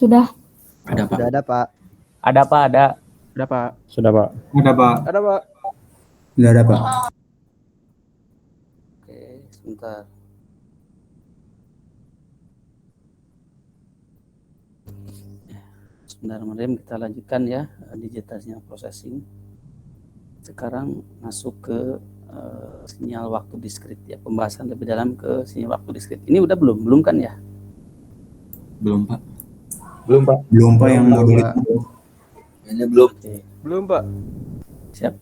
Sudah. Ada, Pak. Sudah ada, Pak. Ada Pak, ada. Ada, Pak. Sudah, Pak. Ada, Pak. Ada, Pak. Sudah ada, Pak. Oke, sebentar. Sebentar, Mariam, kita lanjutkan ya digital processing. Sekarang masuk ke sinyal waktu diskrit ya, pembahasan lebih dalam ke sinyal waktu diskrit. Ini udah belum kan ya? Belum, Pak. Belum, Pak. Belum, Pak, yang modul itu. Ini belum. Belum, Pak. Siap.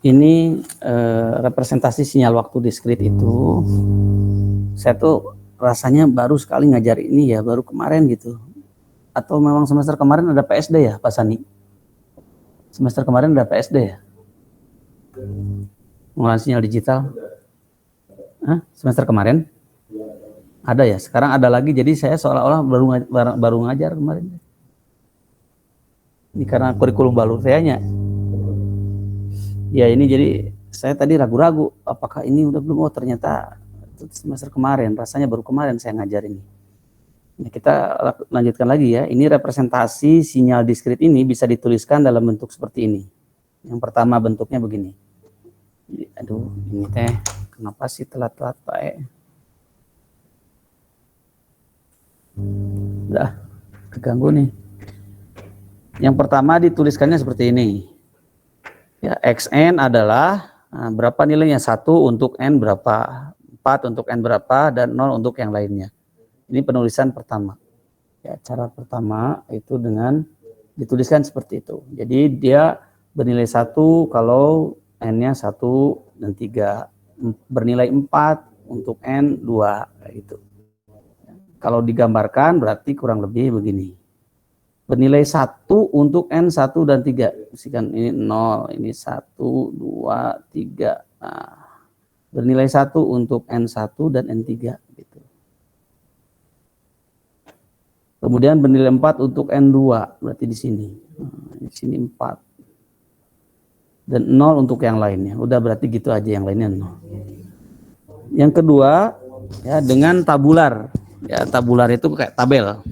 Ini representasi sinyal waktu diskrit itu, saya tuh rasanya baru sekali ngajar ini ya, baru kemarin gitu. Atau memang semester kemarin ada PSD ya, Pak Sani? Semester kemarin ada PSD ya? Pengelolaan sinyal digital? Hah? Semester kemarin? Ada ya? Sekarang ada lagi, jadi saya seolah-olah baru ngajar kemarin. Ini karena kurikulum baru sayanya. Ya ini jadi saya tadi ragu-ragu apakah ini udah belum, oh ternyata itu semester kemarin, rasanya baru kemarin saya ngajar ini. Nah, kita lanjutkan lagi ya, ini representasi sinyal diskrit ini bisa dituliskan dalam bentuk seperti ini. Yang pertama bentuknya begini. Aduh ini teh kenapa sih telat-telat Pak Udah keganggu nih. Yang pertama dituliskannya seperti ini. Ya, XN adalah berapa nilainya? 1 untuk N berapa, 4 untuk N berapa, dan 0 untuk yang lainnya. Ini penulisan pertama. Ya, cara pertama itu dengan dituliskan seperti itu. Jadi dia bernilai 1 kalau N-nya 1 dan 3. Bernilai 4 untuk N 2. Gitu. Kalau digambarkan berarti kurang lebih begini. Bernilai 1 untuk N 1 dan 3. Misalkan ini 0, ini 1, 2, 3. Nah, bernilai 1 untuk N1 dan N3. Gitu. Kemudian bernilai 4 untuk N2. Berarti di sini. Di sini 4. Dan 0 untuk yang lainnya. Udah berarti gitu aja, yang lainnya 0. Yang kedua, ya dengan tabular. Ya, tabular itu kayak tabel.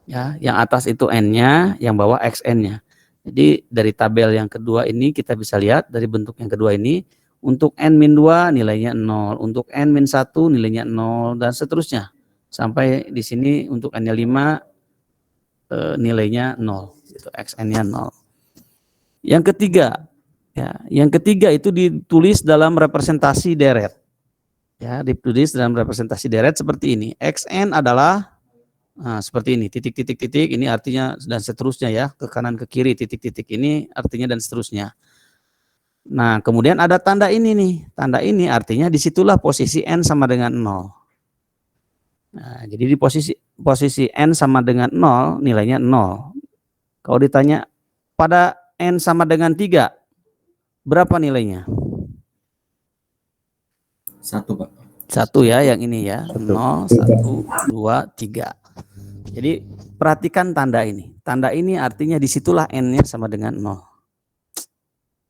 Ya, yang atas itu N-nya, yang bawah XN-nya. Jadi dari tabel yang kedua ini kita bisa lihat dari bentuk yang kedua ini, untuk N-2 nilainya 0, untuk N-1 nilainya 0, dan seterusnya. Sampai di sini untuk N-nya 5 nilainya 0, itu XN-nya 0. Yang ketiga, ya, yang ketiga itu ditulis dalam representasi deret. Ya, ditulis dalam representasi deret seperti ini. XN adalah seperti ini, titik-titik-titik, ini artinya dan seterusnya ya, ke kanan ke kiri, titik-titik ini artinya dan seterusnya. Nah, kemudian ada tanda ini nih, tanda ini artinya disitulah posisi N sama dengan 0. Nah, jadi di posisi N sama dengan 0, nilainya 0. Kalau ditanya pada N sama dengan 3, berapa nilainya? 1, Pak. 1 ya, yang ini ya, 0, 1, 2, 3. Jadi perhatikan tanda ini. Tanda ini artinya disitulah N-nya sama dengan 0.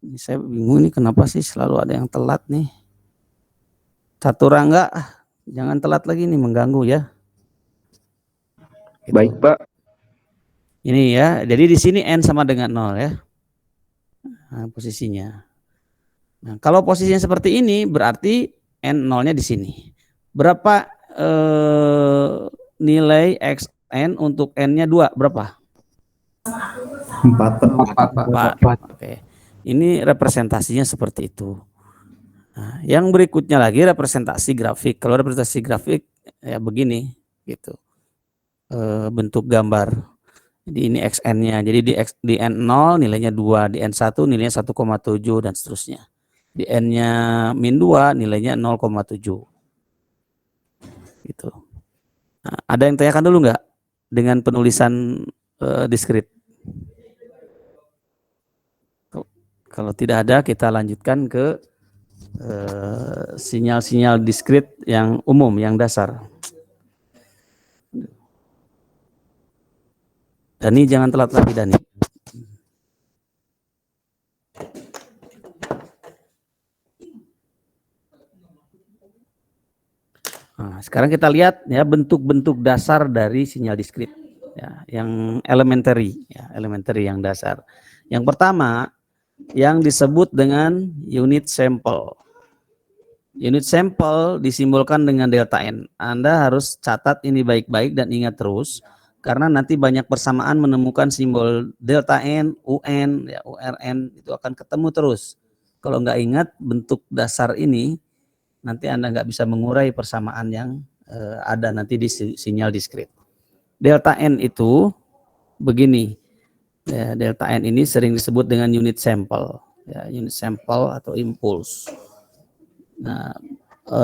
Ini saya bingung nih kenapa sih selalu ada yang telat nih. Satu Rangga, jangan telat lagi nih, mengganggu ya. Gitu. Baik, Pak. Ini ya, jadi di sini N sama dengan 0 ya. Nah, posisinya. Nah, kalau posisinya seperti ini berarti N0-nya di sini. Berapa nilai XN untuk N-nya 2? Berapa? 4. Oke. Ini representasinya seperti itu. Nah, yang berikutnya lagi representasi grafik. Kalau representasi grafik ya begini gitu. Bentuk gambar. Jadi ini XN-nya. Jadi di N0 nilainya 2, di N1 nilainya 1,7 dan seterusnya. Di N-nya -2 nilainya 0,7. Gitu. Nah, ada yang tanyakan dulu nggak dengan penulisan diskrit? Kalau tidak ada, kita lanjutkan ke sinyal-sinyal diskrit yang umum, yang dasar. Dani jangan telat lagi, Dani. Nah, sekarang kita lihat ya bentuk-bentuk dasar dari sinyal diskrit. Ya, yang elementary, ya, elementary yang dasar. Yang pertama, yang disebut dengan unit sample. Unit sampel disimbolkan dengan delta N. Anda harus catat ini baik-baik dan ingat terus, karena nanti banyak persamaan menemukan simbol delta N, UN, ya, URN, itu akan ketemu terus. Kalau nggak ingat bentuk dasar ini, nanti Anda nggak bisa mengurai persamaan yang ada nanti di sinyal diskrit. Delta N itu begini, ya, delta N ini sering disebut dengan unit sampel, ya, unit sampel atau impuls. Nah,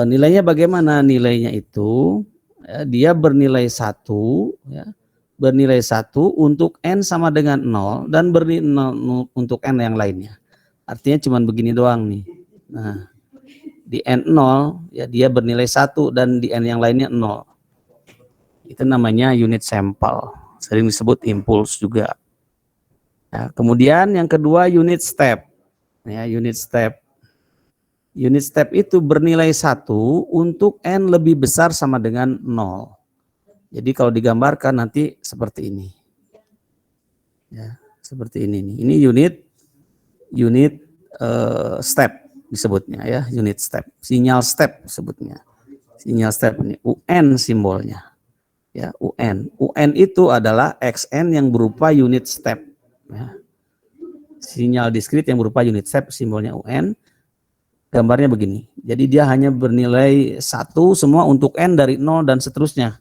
nilainya bagaimana? Nilainya itu ya, dia bernilai 1, ya, bernilai 1 untuk N sama dengan 0 dan bernilai 0 untuk N yang lainnya. Artinya cuma begini doang nih. Nah, di N0 ya dia bernilai 1 dan di N yang lainnya 0. Itu namanya unit sampel. Sering disebut impuls juga. Ya, kemudian yang kedua unit step. Ya, unit step. Unit step itu bernilai 1 untuk N lebih besar sama dengan 0. Jadi kalau digambarkan nanti seperti ini. Ya, seperti ini nih. Ini unit step disebutnya ya, unit step. Sinyal step sebutnya. Sinyal step ini UN simbolnya. Ya, UN. UN itu adalah XN yang berupa unit step. Ya. Sinyal diskrit yang berupa unit step simbolnya UN. Gambarnya begini. Jadi dia hanya bernilai 1 semua untuk N dari 0 dan seterusnya.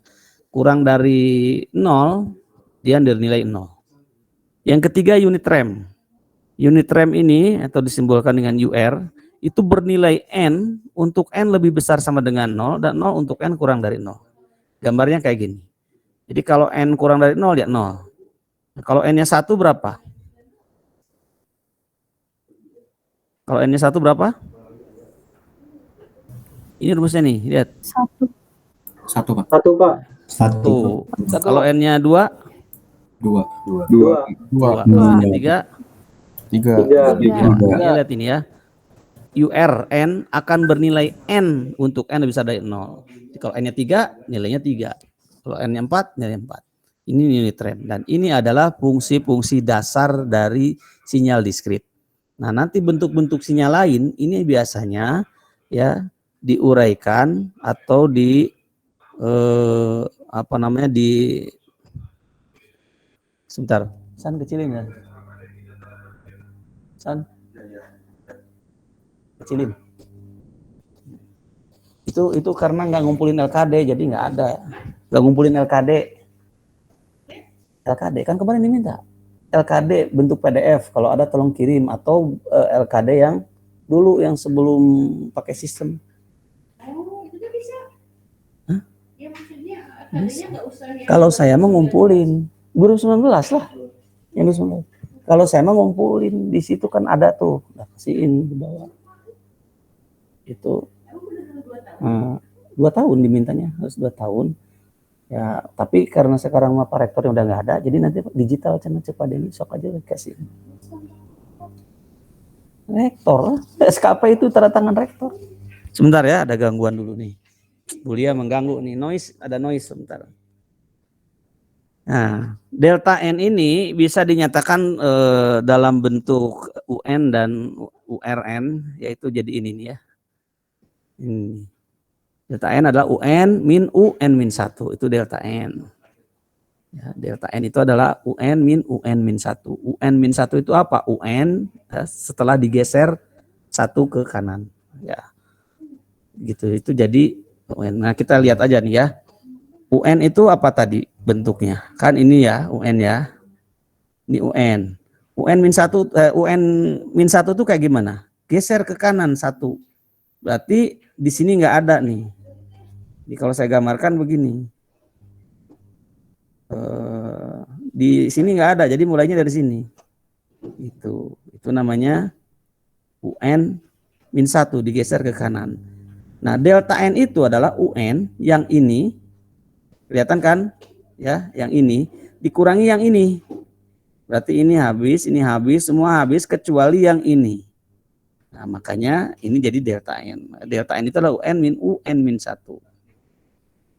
Kurang dari 0, dia bernilai 0. Yang ketiga unit rem. Unit rem ini atau disimbolkan dengan UR, itu bernilai N untuk N lebih besar sama dengan 0 dan 0 untuk N kurang dari 0. Gambarnya kayak gini. Jadi kalau N kurang dari 0 ya 0. Kalau N-nya 1 berapa? Kalau N-nya 1 berapa? Ini rumusnya nih, lihat. 1, Pak. 1, Pak. 1. Kalau N-nya 2? 2. 2. N-nya 3? 3. Lihat ini ya. URN akan bernilai N untuk N lebih besar dari 0. Jadi kalau N-nya 3, nilainya 3. Kalau N-nya 4, nilainya 4. Ini unit rem. Dan ini adalah fungsi-fungsi dasar dari sinyal diskrit. Nah, nanti bentuk-bentuk sinyal lain ini biasanya ya diuraikan atau di sebentar, San kecilin ya. San kecilin. Itu karena nggak ngumpulin LKD, jadi nggak ada. Nggak ngumpulin LKD kan kemarin diminta. LKD bentuk PDF, kalau ada tolong kirim, atau LKD yang dulu yang sebelum pakai sistem. Kalau saya mau ngumpulin 2019 lah, yang 2019. Kalau saya mau ngumpulin di situ kan ada tuh, kasihin di bawah. Itu 2 tahun dimintanya, harus 2 tahun. Ya, tapi karena sekarang Pak Rektor yang udah nggak ada, jadi nanti digital channel cepat ini sok aja kasih. Rektor, SKP itu tanda tangan rektor. Sebentar ya, ada gangguan dulu nih. Bulia mengganggu nih, ada noise sebentar. Nah, delta N ini bisa dinyatakan dalam bentuk UN dan URN, yaitu jadi ini nih ya. Ini. Delta N adalah UN min UN min 1, itu delta N. Ya, delta N itu adalah UN min UN min 1. UN min 1 itu apa? UN ya, setelah digeser 1 ke kanan. Ya, gitu, itu jadi UN. Nah, kita lihat aja nih ya. UN itu apa tadi bentuknya? Kan ini ya UN ya. Ini UN. UN min 1 UN min 1 itu kayak gimana? Geser ke kanan 1. Berarti di sini nggak ada nih. Jadi kalau saya gambarkan begini. Di sini nggak ada, jadi mulainya dari sini. Itu namanya UN min 1 digeser ke kanan. Nah, delta N itu adalah UN yang ini, kelihatan kan? Ya, yang ini dikurangi yang ini. Berarti ini habis, semua habis kecuali yang ini. Nah, makanya ini jadi delta N. Delta N itu adalah UN min 1.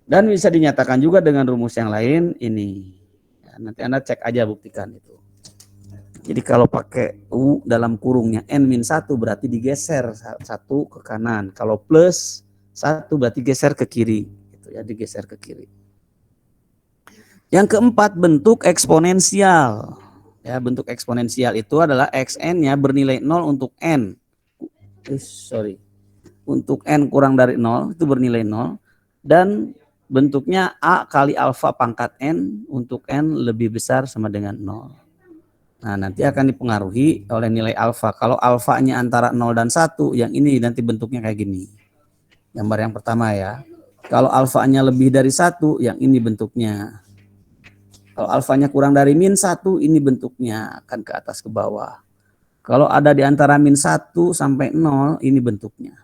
Dan bisa dinyatakan juga dengan rumus yang lain ini. Ya, nanti Anda cek aja, buktikan itu. Jadi kalau pakai U dalam kurungnya N-1 berarti digeser 1 ke kanan. Kalau plus 1 berarti geser ke kiri. Gitu ya, digeser ke kiri. Yang keempat, bentuk eksponensial. Ya, bentuk eksponensial itu adalah Xn-nya bernilai 0 untuk N. Untuk N kurang dari 0 itu bernilai 0. Dan bentuknya A kali alfa pangkat N untuk N lebih besar sama dengan 0. Nah, nanti akan dipengaruhi oleh nilai alfa. Kalau alfanya antara 0 dan 1, yang ini nanti bentuknya kayak gini. Gambar yang pertama ya. Kalau alfanya lebih dari 1, yang ini bentuknya. Kalau alfanya kurang dari -1, ini bentuknya akan ke atas ke bawah. Kalau ada di antara -1 sampai 0, ini bentuknya.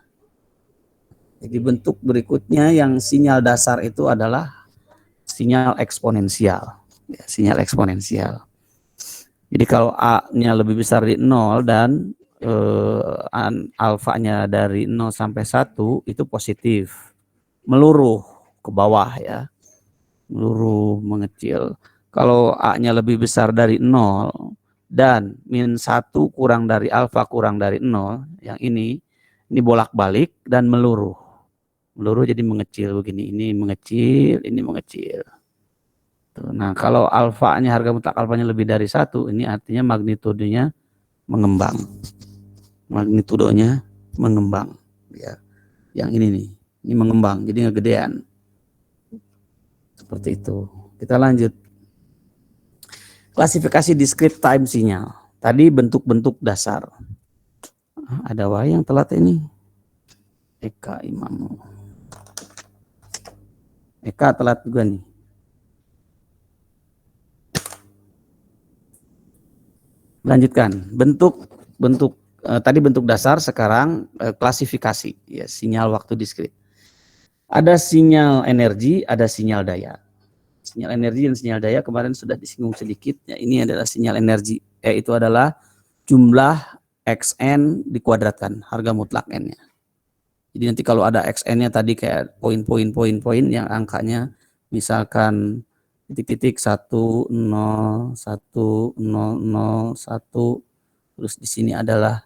Jadi bentuk berikutnya yang sinyal dasar itu adalah sinyal eksponensial. Ya, sinyal eksponensial. Jadi kalau A-nya lebih besar dari 0 dan alfanya dari 0 sampai 1 itu positif. Meluruh ke bawah ya. Meluruh mengecil. Kalau A-nya lebih besar dari 0 dan -1 kurang dari alfa kurang dari 0, yang ini bolak-balik dan meluruh. Meluruh jadi mengecil begini. Ini mengecil, ini mengecil. Nah, kalau alfanya, harga mutlak alfanya lebih dari 1, ini artinya magnitudenya mengembang. Magnitudonya mengembang. Ya. Yang ini nih, ini mengembang, jadi ngegedean. Seperti itu. Kita lanjut. Klasifikasi discrete time sinyal. Tadi bentuk-bentuk dasar. Ada yang telat ini. Eka Imam. Eka telat juga nih. Lanjutkan. Tadi bentuk dasar, sekarang klasifikasi ya, sinyal waktu diskrit. Ada sinyal energi, ada sinyal daya. Sinyal energi dan sinyal daya kemarin sudah disinggung sedikit ya. Ini adalah sinyal energi, itu adalah jumlah Xn dikuadratkan, harga mutlak N-nya. Jadi nanti kalau ada Xn-nya tadi kayak poin-poin yang angkanya misalkan titik-titik 1, 0, 1, 0, 0, 1, terus di sini ada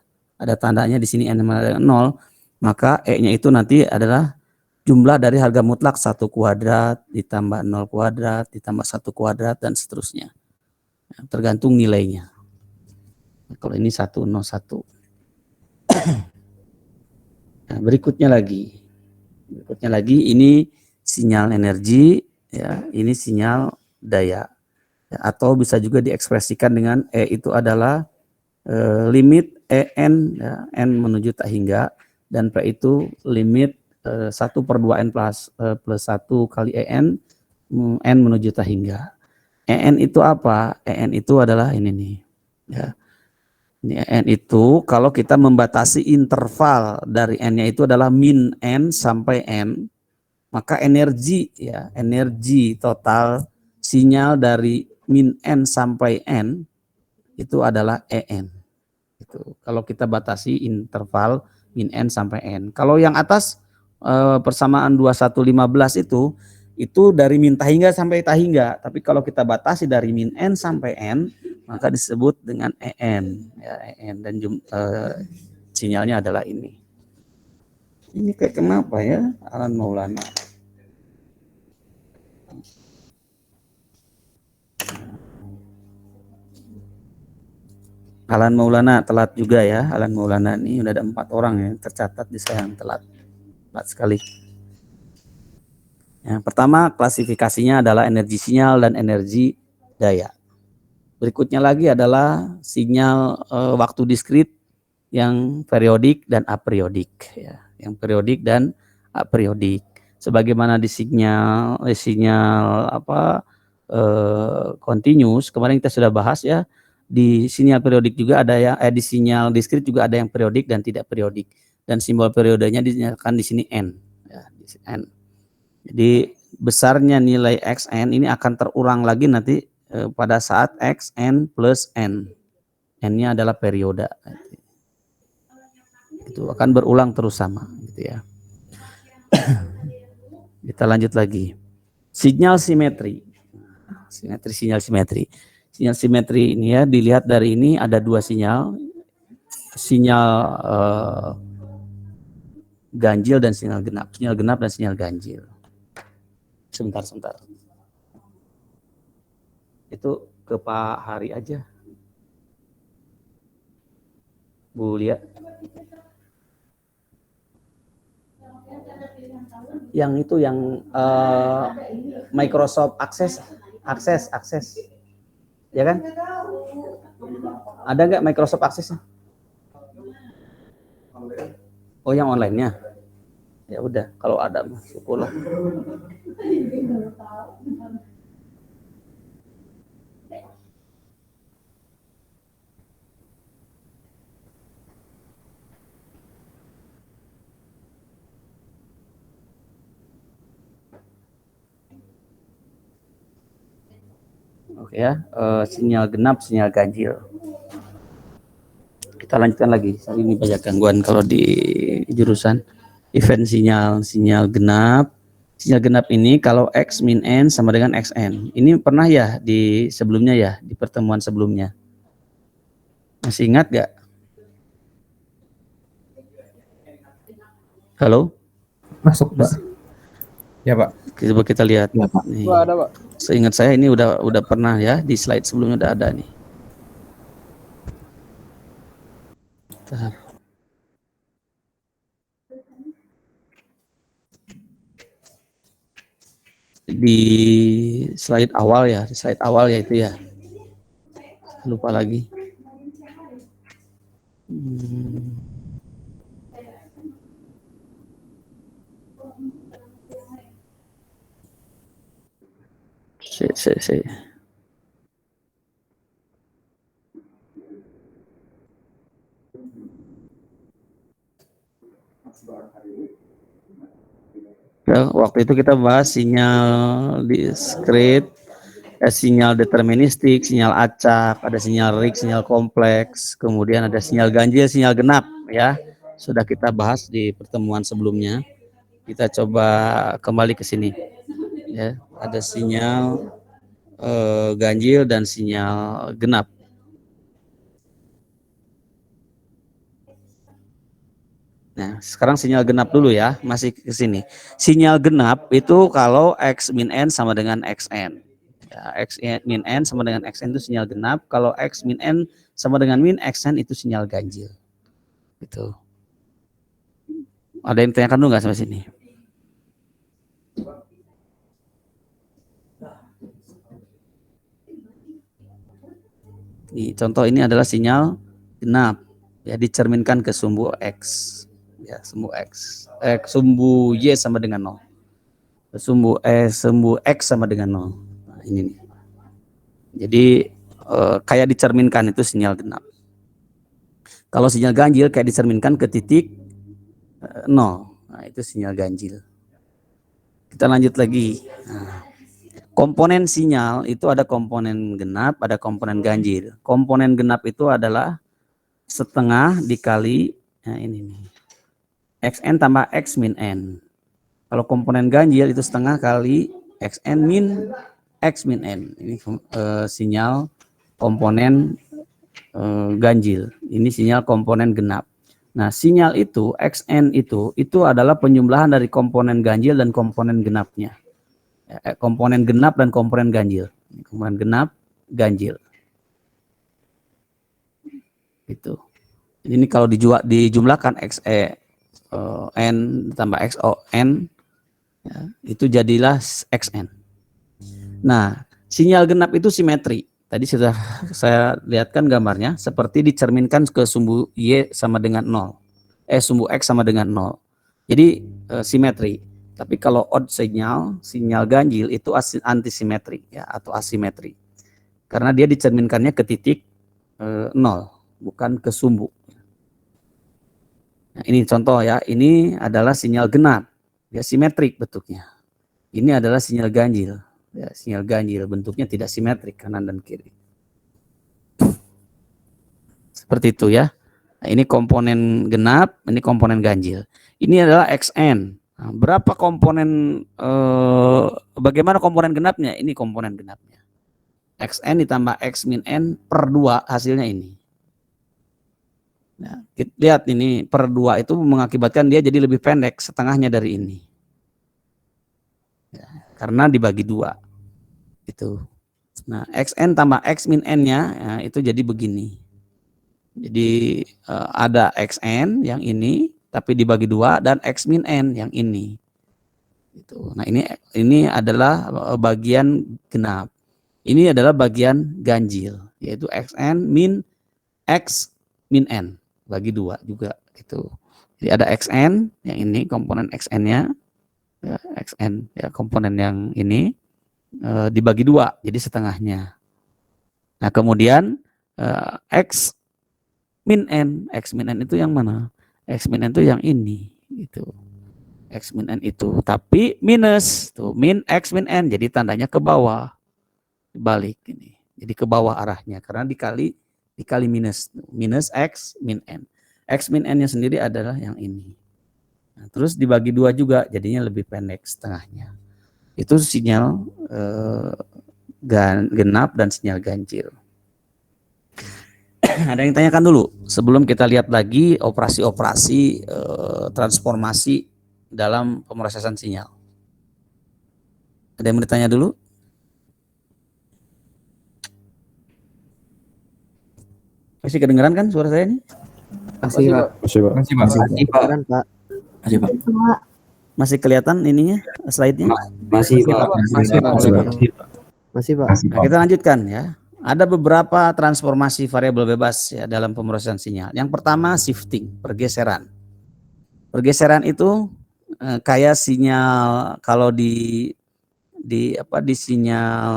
tandanya di sini N sama 0, maka E-nya itu nanti adalah jumlah dari harga mutlak 1 kuadrat ditambah 0 kuadrat ditambah 1 kuadrat dan seterusnya. Tergantung nilainya. Kalau ini 1, 0, 1. Nah, berikutnya lagi ini sinyal energi ya, ini sinyal daya ya, atau bisa juga diekspresikan dengan E itu adalah limit En ya, N menuju tak hingga, dan P itu limit 1/2N plus 1 kali En N menuju tak hingga. En itu apa? En itu adalah ini nih ya. Ini N itu kalau kita membatasi interval dari N-nya itu adalah min N sampai N, maka energi ya, energi total sinyal dari min N sampai N itu adalah En. Itu kalau kita batasi interval min N sampai N. Kalau yang atas persamaan 2115 itu dari min tahingga sampai tahingga, tapi kalau kita batasi dari min N sampai N maka disebut dengan En ya, En, dan sinyalnya adalah ini. Ini kayak kenapa ya Alan Maulana? Alan Maulana telat juga ya. Alan Maulana ini udah ada 4 orang ya tercatat di saya yang telat sekali. Yang pertama klasifikasinya adalah energi sinyal dan energi daya. Berikutnya lagi adalah sinyal waktu diskrit yang periodik dan apriodik ya. Yang periodik dan apriodik. Sebagaimana di sinyal continuous kemarin kita sudah bahas ya. Di sinyal periodik juga ada yang di sinyal diskrit juga ada yang periodik dan tidak periodik, dan simbol periodenya dinyatakan di sini N ya, di sini N. Jadi besarnya nilai Xn ini akan terulang lagi nanti pada saat Xn plus N. N-nya adalah perioda. Itu akan berulang terus sama gitu ya. Kita lanjut lagi. Sinyal simetri. sinyal simetri. Sinyal simetri ini ya dilihat dari ini ada dua sinyal, sinyal ganjil dan sinyal genap dan sinyal ganjil. Sebentar. Itu ke Pak Hari aja, Bu Lia. Yang itu yang Microsoft Access, ya kan? Ada nggak Microsoft Access? Oh, yang online-nya. Ya udah, kalau ada syukurlah. Oke ya, sinyal genap, sinyal ganjil. Kita lanjutkan lagi. Ini banyak gangguan kalau di jurusan event sinyal genap. Sinyal genap ini kalau X min N sama dengan XN. Ini pernah ya di sebelumnya ya, di pertemuan sebelumnya. Masih ingat gak? Halo? Masuk, Pak. Ya, Pak. Coba kita lihat. Ya, Pak. Nih. Ada, Pak. Seingat saya ini udah pernah ya, di slide sebelumnya udah ada nih. Di slide awal ya, itu ya. Lupa lagi. Saya. Ya, waktu itu kita bahas sinyal diskrit, sinyal deterministik, sinyal acak, ada sinyal ring, sinyal kompleks, kemudian ada sinyal ganjil, sinyal genap ya. Sudah kita bahas di pertemuan sebelumnya. Kita coba kembali ke sini. Ya, ada sinyal ganjil dan sinyal genap. Nah, sekarang sinyal genap dulu ya, masih ke sini. Sinyal genap itu kalau X min N sama dengan XN. Ya, X min N sama dengan XN itu sinyal genap. Kalau X min N sama dengan min XN itu sinyal ganjil. Gitu. Ada yang tanyakan dulu nggak sampai sini? Nih, contoh ini adalah sinyal genap. Ya, dicerminkan ke sumbu X. Ya, sumbu X. Sumbu Y sama dengan 0. Sumbu X sama dengan 0. Nah, ini nih. Jadi kayak dicerminkan itu sinyal genap. Kalau sinyal ganjil kayak dicerminkan ke titik 0. Nah, itu sinyal ganjil. Kita lanjut lagi. Nah, komponen sinyal itu ada komponen genap, ada komponen ganjil. Komponen genap itu adalah setengah dikali, nah ini nih, XN tambah X min N. Kalau komponen ganjil itu setengah kali XN min X min N. Ini sinyal komponen ganjil. Ini sinyal komponen genap. Nah, sinyal itu XN itu adalah penjumlahan dari komponen ganjil dan komponen genapnya. Komponen genap dan komponen ganjil. Komponen genap, ganjil. Itu. Ini kalau dijumlahkan XE N tambah XO N ya, itu jadilah XN. Nah, sinyal genap itu simetri. Tadi sudah saya lihatkan gambarnya seperti dicerminkan ke sumbu Y sama dengan 0. Sumbu X sama dengan 0. Jadi simetri. Tapi kalau odd sinyal ganjil itu antisimetri ya, atau asimetri. Karena dia dicerminkannya ke titik 0, bukan ke sumbu. Nah, ini contoh ya, ini adalah sinyal genap, ya simetrik bentuknya. Ini adalah sinyal ganjil, ya sinyal ganjil bentuknya tidak simetrik kanan dan kiri. Seperti itu ya. Nah, ini komponen genap, ini komponen ganjil. Ini adalah XN. Nah, berapa komponen? Bagaimana komponen genapnya? Ini komponen genapnya. xn ditambah x min n per 2 hasilnya ini. Nah, kita lihat ini per 2 itu mengakibatkan dia jadi lebih pendek, setengahnya dari ini. Ya, karena dibagi 2. Itu. Nah, xn tambah x min n-nya ya, itu jadi begini. Jadi ada xn yang ini tapi dibagi 2 dan x min n yang ini. Itu. Nah, ini adalah bagian genap. Ini adalah bagian ganjil, yaitu xn min x min n bagi 2 juga gitu. Jadi ada xn yang ini komponen xn-nya, ya, xn ya komponen yang ini dibagi 2 jadi setengahnya. Nah, kemudian x min n itu yang mana? X min n itu yang ini gitu. X min n itu tapi minus tuh min x min n, jadi tandanya ke bawah. Balik ini. Jadi ke bawah arahnya karena dikali minus x min n. X min n-nya sendiri adalah yang ini. Nah, terus dibagi 2 juga jadinya lebih pendek setengahnya. Itu sinyal genap dan sinyal ganjil. Ada yang tanyakan dulu sebelum kita lihat lagi operasi-operasi transformasi dalam pemrosesan sinyal. Ada yang mau ditanya dulu? Masih kedengeran kan suara saya ini? Masih, Pak. Masih, Pak. Masih, Pak. Masih kelihatan ininya slide-nya? Masih, Pak. Masih, Pak. Nah, kita lanjutkan ya. Ada beberapa transformasi variabel bebas ya dalam pemrosesan sinyal. Yang pertama shifting, pergeseran. Pergeseran itu kayak sinyal kalau di sinyal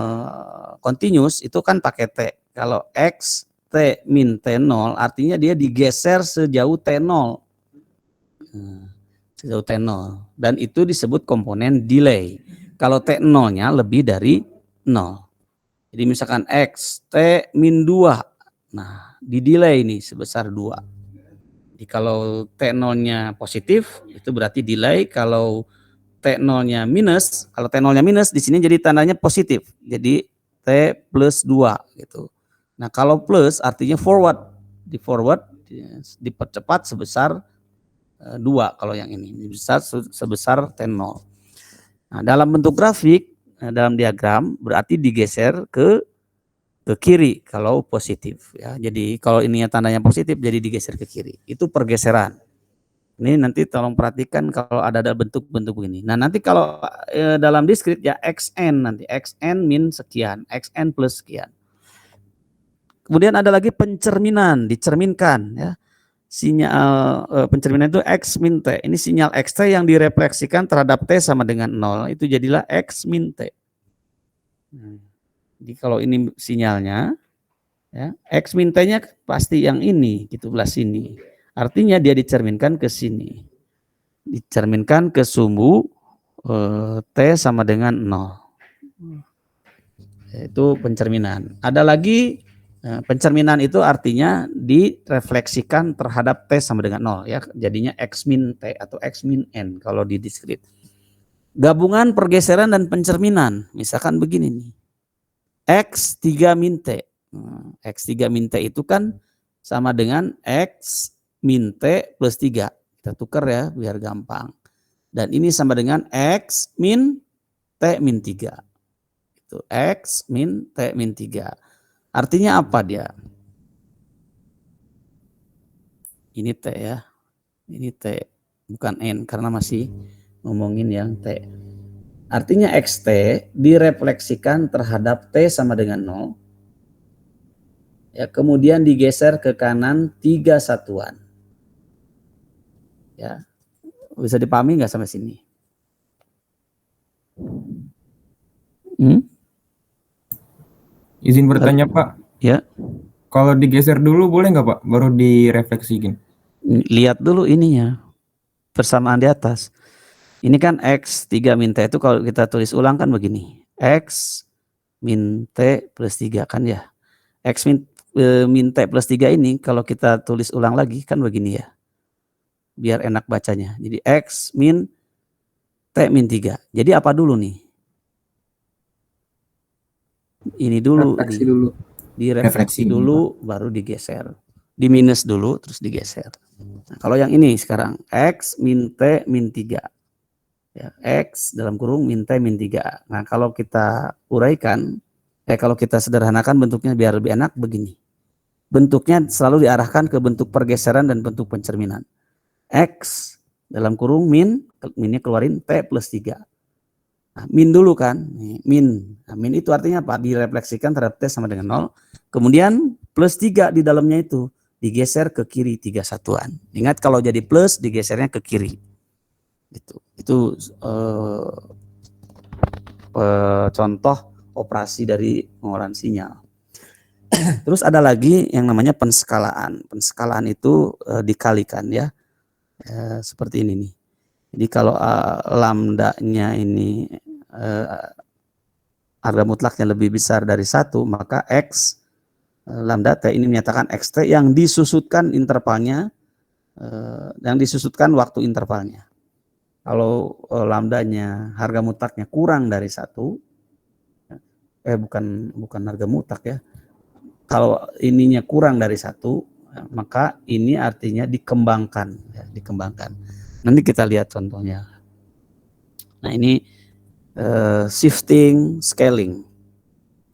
continuous itu kan pakai T. Kalau X T min T0 artinya dia digeser sejauh T0. Sejauh T0. Dan itu disebut komponen delay. Kalau T0-nya lebih dari 0. Jadi misalkan X T min 2. Nah, di delay ini sebesar 2. Jadi kalau T0-nya positif itu berarti delay, kalau T0-nya minus, kalau T0-nya minus di sini jadi tandanya positif. Jadi T plus 2 gitu. Nah, kalau plus artinya forward, dipercepat sebesar 2 kalau yang ini, sebesar T0. Nah, dalam bentuk grafik, dalam diagram berarti digeser ke kiri kalau positif ya. Jadi kalau ini tandanya positif jadi digeser ke kiri. Itu pergeseran. Ini nanti tolong perhatikan kalau ada bentuk-bentuk begini. Nah, nanti kalau dalam diskrit ya xn nanti xn min sekian, xn plus sekian. Kemudian ada lagi pencerminan, dicerminkan ya. Sinyal pencerminan itu x min t. Ini sinyal xt yang direfleksikan terhadap t sama dengan 0. Itu jadilah x min t. Jadi kalau ini sinyalnya ya, x min t-nya pasti yang ini, gitu belah sini. Artinya dia dicerminkan ke sini. Dicerminkan ke sumbu t sama dengan 0. Itu pencerminan. Ada lagi pencerminan itu artinya direfleksikan terhadap T sama dengan 0 ya, jadinya X min T atau X min N kalau di diskrit. Gabungan pergeseran dan pencerminan, misalkan begini nih. X3 min T. X3 min T itu kan sama dengan X min T plus 3. Kita tukar ya biar gampang. Dan ini sama dengan X min T min 3. Itu X min T min 3. Artinya apa dia? Ini T ya. Ini T, bukan N karena masih ngomongin yang T. Artinya XT direfleksikan terhadap T sama dengan 0. Ya, kemudian digeser ke kanan 3 satuan. Ya. Bisa dipahami nggak sampai sini? Izin bertanya Pak. Ya. Kalau digeser dulu boleh nggak Pak? Baru direfleksikin. Lihat dulu ininya. Persamaan di atas. Ini kan X3 min T itu kalau kita tulis ulang kan begini. X min T plus 3 kan ya. X min T plus 3 ini kalau kita tulis ulang lagi kan begini ya. Biar enak bacanya. Jadi X min T min 3. Jadi apa dulu nih? ini dulu, Refleksi dulu. direfleksi Refleksi dulu, baru digeser. Di minus dulu, terus digeser. Nah, kalau yang ini sekarang, X min T min 3. Ya, X dalam kurung min T min 3. Nah, kalau kita uraikan, kalau kita sederhanakan bentuknya biar lebih enak begini. Bentuknya selalu diarahkan ke bentuk pergeseran dan bentuk pencerminan. X dalam kurung minnya keluarin T plus 3. Nah, min dulu kan, min. Nah, min itu artinya apa? Direfleksikan terhadap T sama dengan 0. Kemudian plus 3 di dalamnya itu digeser ke kiri 3 satuan. Ingat kalau jadi plus digesernya ke kiri. Itu contoh operasi dari pengolahan sinyal. Terus ada lagi yang namanya penskalaan. Penskalaan itu dikalikan ya. Seperti ini nih. Jadi kalau lambdanya ini harga mutlaknya lebih besar dari 1, maka X lambda T ini menyatakan XT yang disusutkan intervalnya, yang disusutkan waktu intervalnya. Kalau lambdanya harga mutlaknya kurang dari 1, bukan harga mutlak ya. Kalau ininya kurang dari 1, maka ini artinya dikembangkan, ya, dikembangkan. Nanti kita lihat contohnya. Nah ini shifting scaling.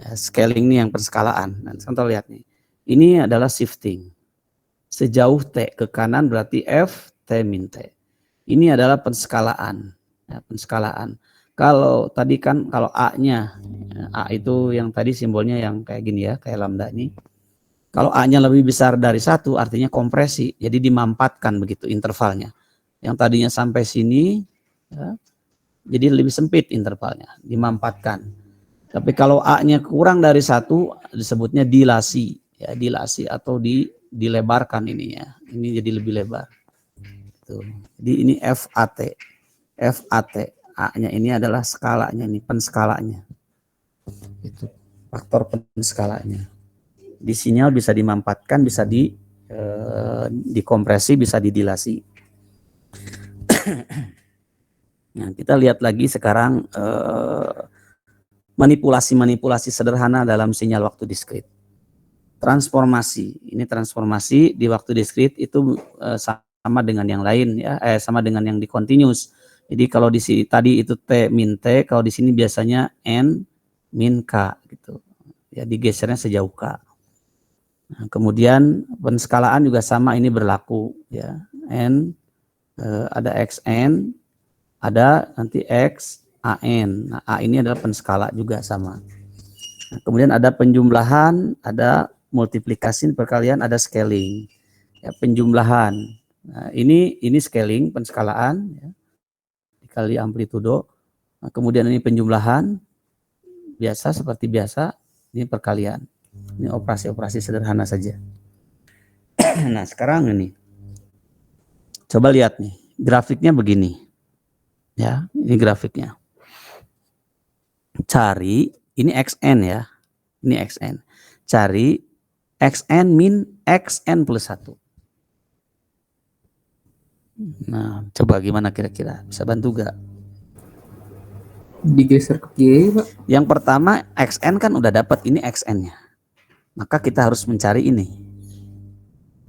Ya, scaling ini yang penskalaan. Nah, contoh lihat nih. Ini adalah shifting. Sejauh T ke kanan berarti F T min T. Ini adalah penskalaan. Ya, penskalaan. Kalau tadi kan kalau A-nya, A itu yang tadi simbolnya yang kayak gini ya, kayak lambda ini. Kalau A-nya lebih besar dari 1 artinya kompresi. Jadi dimampatkan begitu intervalnya. Yang tadinya sampai sini, ya, jadi lebih sempit intervalnya, dimampatkan. Tapi kalau A-nya kurang dari 1 disebutnya dilasi, ya, dilasi atau dilebarkan ininya. Ini jadi lebih lebar. Tuh. Jadi ini FAT. FAT. A-nya ini adalah skalanya, ini penskalanya. Itu faktor penskalanya. Di sinyal bisa dimampatkan, bisa dikompresi, bisa didilasi. Nah, kita lihat lagi sekarang manipulasi-manipulasi sederhana dalam sinyal waktu diskrit. Transformasi, ini transformasi di waktu diskrit itu sama dengan yang lain ya, sama dengan yang di continuous. Jadi kalau di sini tadi itu T min T, kalau di sini biasanya N min K gitu. Ya digesernya sejauh K. Nah, kemudian penskalaan juga sama, ini berlaku ya. N ada XN, ada nanti X, AN. Nah, A ini adalah penskala juga sama. Nah, kemudian ada penjumlahan, ada multiplikasi, perkalian, ada scaling. Ya, penjumlahan. Nah, ini scaling, penskalaan. Ya, dikali amplitudo. Nah, kemudian ini penjumlahan. Biasa, seperti biasa. Ini perkalian. Ini operasi-operasi sederhana saja. Nah, sekarang ini. Coba lihat nih. Grafiknya begini. Ya, ini grafiknya. Cari, ini XN ya. Ini XN. Cari XN min XN plus 1. Nah, coba gimana kira-kira? Bisa bantu gak? Digeser ke kiri, Pak. Yang pertama, XN kan udah dapat, ini XN-nya. Maka kita harus mencari ini.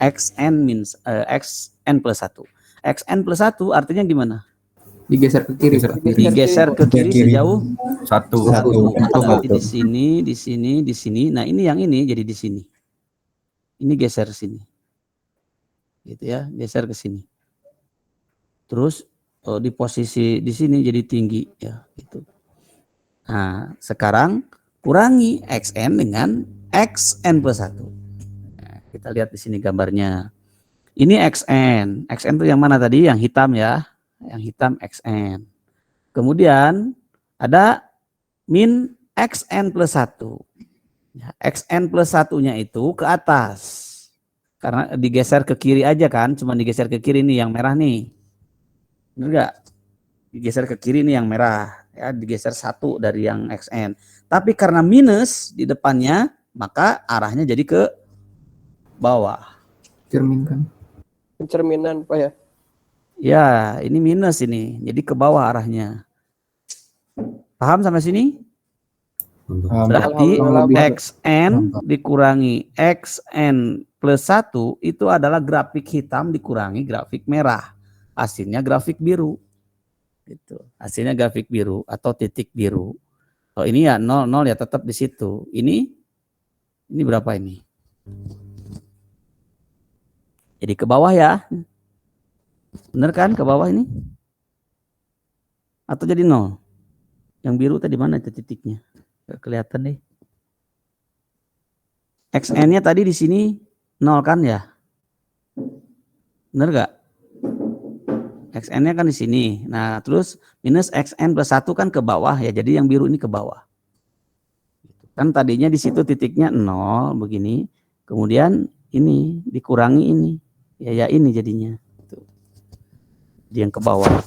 XN min XN plus 1. XN plus 1 artinya gimana? Digeser ke kiri, Pak. Digeser ke kiri sejauh 1. Nanti di sini, di sini, di sini. Nah, ini yang ini jadi di sini. Ini geser sini. Gitu ya, geser ke sini. Terus di posisi di sini jadi tinggi ya, gitu. Nah, sekarang kurangi XN dengan XN plus 1. Nah, kita lihat di sini gambarnya. Ini XN. XN itu yang mana tadi? Yang hitam ya. Yang hitam XN. Kemudian ada min XN plus 1. Ya, XN plus 1-nya itu ke atas. Karena digeser ke kiri aja kan. Cuma digeser ke kiri nih yang merah nih. Benar gak? Digeser ke kiri nih yang merah. Ya, digeser 1 dari yang XN. Tapi karena minus di depannya, maka arahnya jadi ke bawah. Cerminkan. Pencerminan Pak ya. Ya, ini minus ini. Jadi ke bawah arahnya. Paham sampai sini? Berarti Alhamdulillah. XN dikurangi XN plus 1 itu adalah grafik hitam dikurangi grafik merah. Hasilnya grafik biru. Gitu. Hasilnya grafik biru atau titik biru. Kalau ini ya 0, 0 ya tetap di situ. Ini berapa ini? Jadi ke bawah ya. Bener kan ke bawah ini? Atau jadi 0? Yang biru tadi mana itu titiknya? Gak kelihatan deh. XN-nya tadi di sini 0 kan ya? Bener gak? XN-nya kan di sini. Nah, terus minus XN plus 1 kan ke bawah ya. Jadi yang biru ini ke bawah. Kan tadinya di situ titiknya 0 begini. Kemudian ini dikurangi ini. Ya ini jadinya. Jadi yang ke bawah.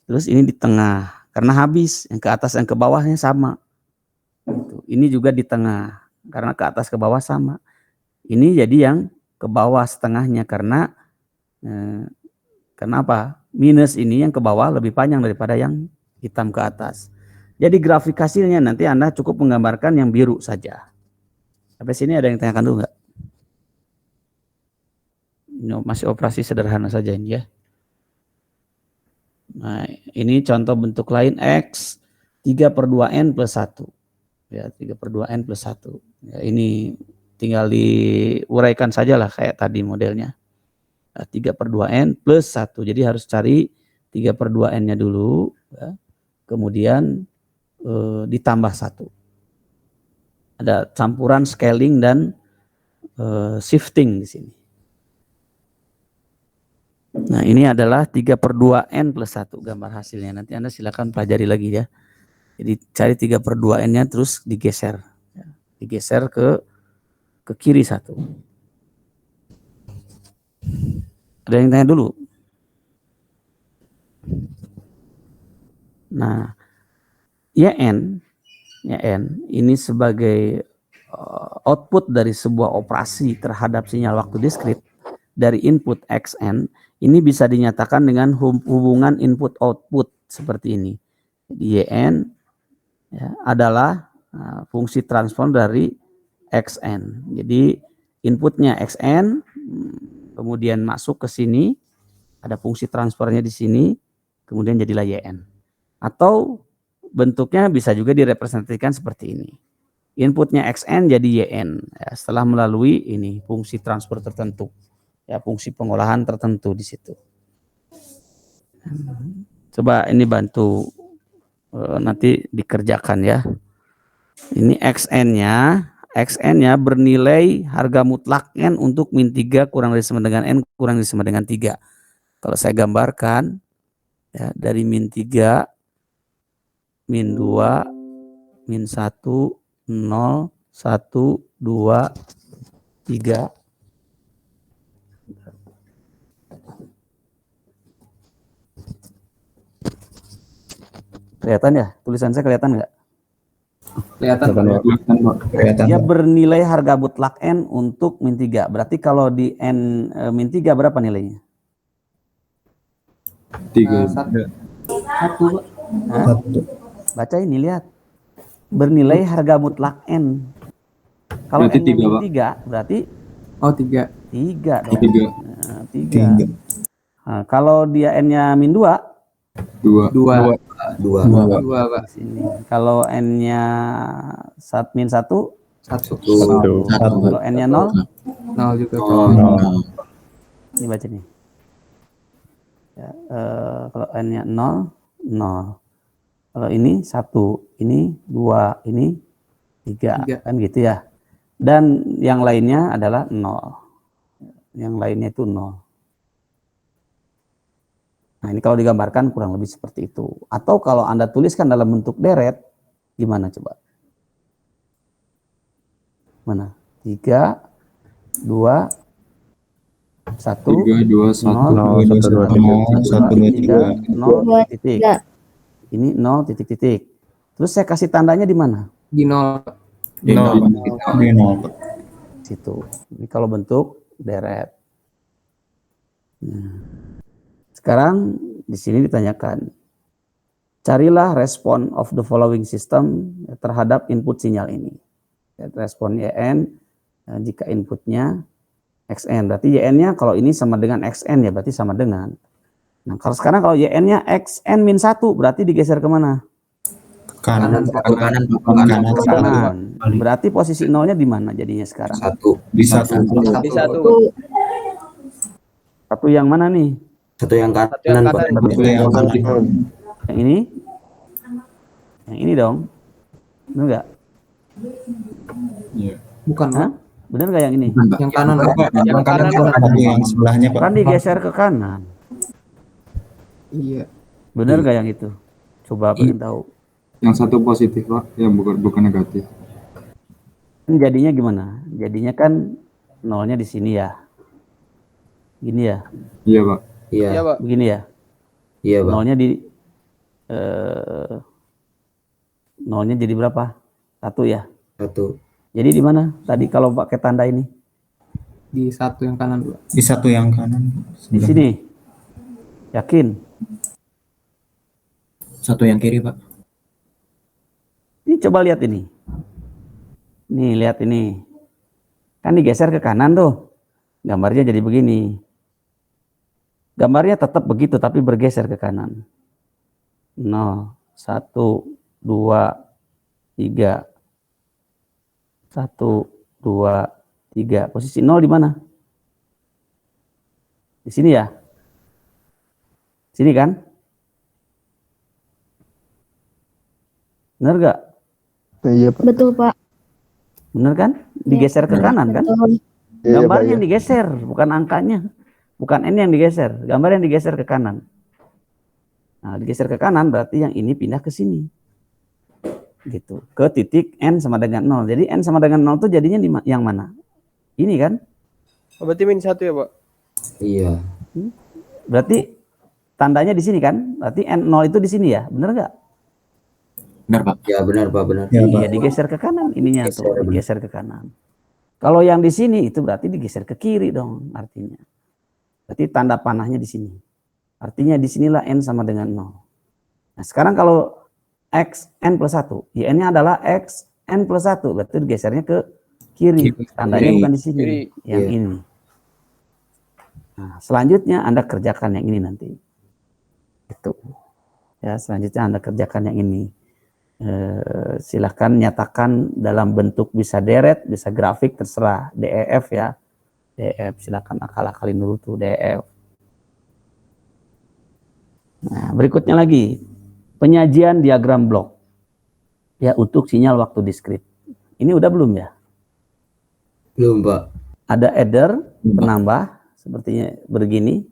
Terus ini di tengah. Karena habis. Yang ke atas yang ke bawahnya sama. Ini juga di tengah. Karena ke atas ke bawah sama. Ini jadi yang ke bawah setengahnya. Karena kenapa? Minus ini yang ke bawah lebih panjang daripada yang hitam ke atas. Jadi grafik hasilnya nanti Anda cukup menggambarkan yang biru saja. Sampai sini ada yang tanyakan dulu nggak? Ini masih operasi sederhana saja ini ya. Nah, ini contoh bentuk lain X 3/2N plus 1. Ya, 3/2N plus 1. Ya, ini tinggal diuraikan saja lah kayak tadi modelnya. 3/2N plus 1. Jadi harus cari 3/2N-nya dulu. Ya. Kemudian ditambah 1. Ada campuran scaling dan shifting di sini. Nah, ini adalah 3/2N plus 1 gambar hasilnya. Nanti Anda silakan pelajari lagi ya. Jadi cari 3/2N-nya terus digeser. Ya. Digeser ke kiri 1. Ada yang tanya dulu? Nah, YN ini sebagai output dari sebuah operasi terhadap sinyal waktu diskrit dari input XN, ini bisa dinyatakan dengan hubungan input-output seperti ini. YN ya, adalah fungsi transform dari XN. Jadi inputnya XN, kemudian masuk ke sini, ada fungsi transfernya di sini, kemudian jadilah YN. Atau bentuknya bisa juga direpresentasikan seperti ini. Inputnya XN jadi YN ya, setelah melalui ini fungsi transfer tertentu. Ya, fungsi pengolahan tertentu di situ. Coba ini bantu nanti dikerjakan ya. Ini XN-nya bernilai harga mutlak N untuk min 3 kurang dari sama dengan N kurang dari sama dengan 3. Kalau saya gambarkan ya, dari min 3, min 2, min 1, 0, 1, 2, 3. Kelihatan ya? Tulisan saya kelihatan nggak? Kelihatan. Dia bernilai harga mutlak N untuk min 3. Berarti kalau di N min 3 berapa nilainya? 3. 1. Baca ini, lihat. Bernilai harga mutlak N. Kalau N min 3 berarti 3. 3 dong. 3. Nah, kalau dia N-nya min 2? 2. 2. Pak. Sini. Kalau N-nya min 1? 1. Kalau N-nya 0? 0 juga. Ini baca nih. Ya, kalau N-nya 0, 0. Kalau ini 1, ini 2, ini 3. Kan gitu ya. Dan yang lainnya adalah 0. Yang lainnya itu 0. Nah, ini kalau digambarkan kurang lebih seperti itu. Atau kalau Anda tuliskan dalam bentuk deret, gimana coba? Mana? 3, 2, 1, 3, 2, 1, 3, 0, titik. Ini 0, titik. Terus saya kasih tandanya di mana? Di 0. Di 0. Situ. Ini kalau bentuk deret. Nah. Sekarang di sini ditanyakan Carilah respon of the following system terhadap input sinyal ini. Respon YN jika inputnya XN, berarti YN-nya kalau ini sama dengan XN ya berarti sama dengan. Nah kalau sekarang kalau YN-nya XN min 1 berarti digeser kemana? Kanan. Ke kanan. Berarti posisi nolnya di mana jadinya sekarang? Di satu. Di satu, Pak. Satu yang mana nih? Satu yang Satu yang kanan. kanan. Satu yang kanan. Yang ini? Yang ini dong. Benar nggak? Iya. Bukan, Pak. Hah? Benar nggak yang ini? Yang kanan, Pak. Yang kanan kanan, yang sebelahnya Pak. Kan digeser ke kanan. Iya. Benar nggak yang itu? Coba pengen tahu. Yang satu positif, Pak, yang bukan negatif. Jadinya gimana? Jadinya kan nolnya di sini ya. Gini ya. Iya, Pak. Iya. Iya, Pak. Begini ya. Iya, Pak. Nolnya jadi berapa? 1 ya. 1. Jadi di mana? Tadi kalau pakai tanda ini. Di satu yang kanan, Pak. Di satu yang kanan. Di sini. Yakin? Satu yang kiri Pak. Ini coba lihat ini. Nih, lihat ini. Kan digeser ke kanan tuh. Gambarnya jadi begini. Gambarnya tetap begitu tapi bergeser ke kanan. 0, 1, 2, 3. 1, 2, 3. Posisi 0 di mana? Di sini ya? Sini kan? Benar gak? Iya, Pak. Betul, Pak. Benar kan? Digeser ke kanan kan? Betul. Gambarnya yang digeser, bukan angkanya. Bukan N yang digeser, gambar yang digeser ke kanan. Nah, digeser ke kanan berarti yang ini pindah ke sini. Gitu. Ke titik N sama dengan 0. Jadi N sama dengan 0 itu jadinya di yang mana? Ini kan? Oh, berarti min 1 ya, Pak? Iya. Berarti tandanya di sini kan? Berarti N0 itu di sini ya? Benar nggak? Benar Pak. Ya, benar, Pak, benar. Ya, Iya, digeser ke kanan ininya Geser, tuh, digeser ke kanan. Kalau yang di sini itu berarti digeser ke kiri dong artinya. Berarti tanda panahnya di sini. Artinya di sinilah N sama dengan 0. Nah, sekarang kalau X N plus 1, ya N-nya adalah X N plus 1, berarti digesernya ke kiri. Tandanya bukan di sini, Kiri. yang Iya. ini. Nah, selanjutnya Anda kerjakan yang ini nanti. Itu. Ya, selanjutnya Anda kerjakan yang ini. Silahkan nyatakan dalam bentuk bisa deret, bisa grafik, terserah. DEF ya. DEF, silakan akal-akalin dulu tuh DEF. Nah, berikutnya lagi. Penyajian diagram blok. Ya, untuk sinyal waktu diskrit. Ini udah belum ya? Belum, Pak. Ada adder, penambah, sepertinya begini.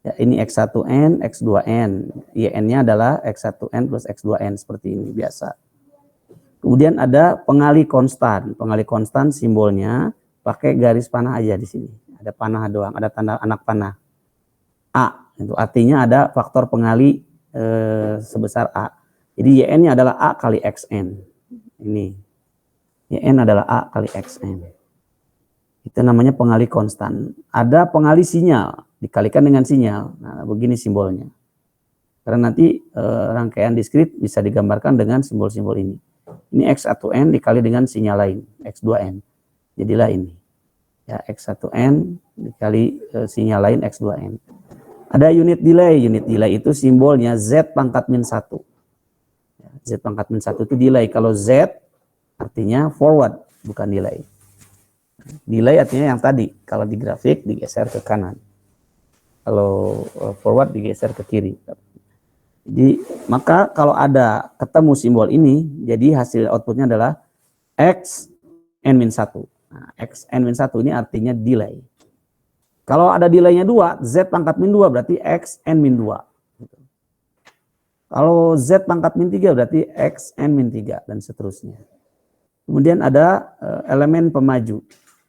Ya, ini X1N, X2N. YN-nya adalah X1N plus X2N, seperti ini, biasa. Kemudian ada pengali konstan. Pengali konstan simbolnya pakai garis panah aja di sini. Ada panah doang, ada tanda anak panah. A, itu artinya ada faktor pengali sebesar A. Jadi YN-nya adalah A kali XN. Ini. YN adalah A kali XN. Itu namanya pengali konstan. Ada pengali sinyal, dikalikan dengan sinyal. Nah, begini simbolnya. Karena nanti rangkaian diskrit bisa digambarkan dengan simbol-simbol ini. Ini X1N dikali dengan sinyal lain, X2N. Jadilah ini. Ya, X1N dikali sinyal lain X2N. Ada unit delay. Unit delay itu simbolnya Z pangkat min 1. Ya, Z pangkat min 1 itu delay. Kalau Z artinya forward, bukan delay. Delay artinya yang tadi. Kalau di grafik digeser ke kanan. Kalau forward digeser ke kiri. Jadi, maka kalau ada ketemu simbol ini, jadi hasil outputnya adalah X N-1. Nah, X N-1 ini artinya delay. Kalau ada delaynya 2, Z pangkat min 2 berarti X N-2. Kalau Z pangkat min 3 berarti X N-3 dan seterusnya. Kemudian ada elemen pemaju.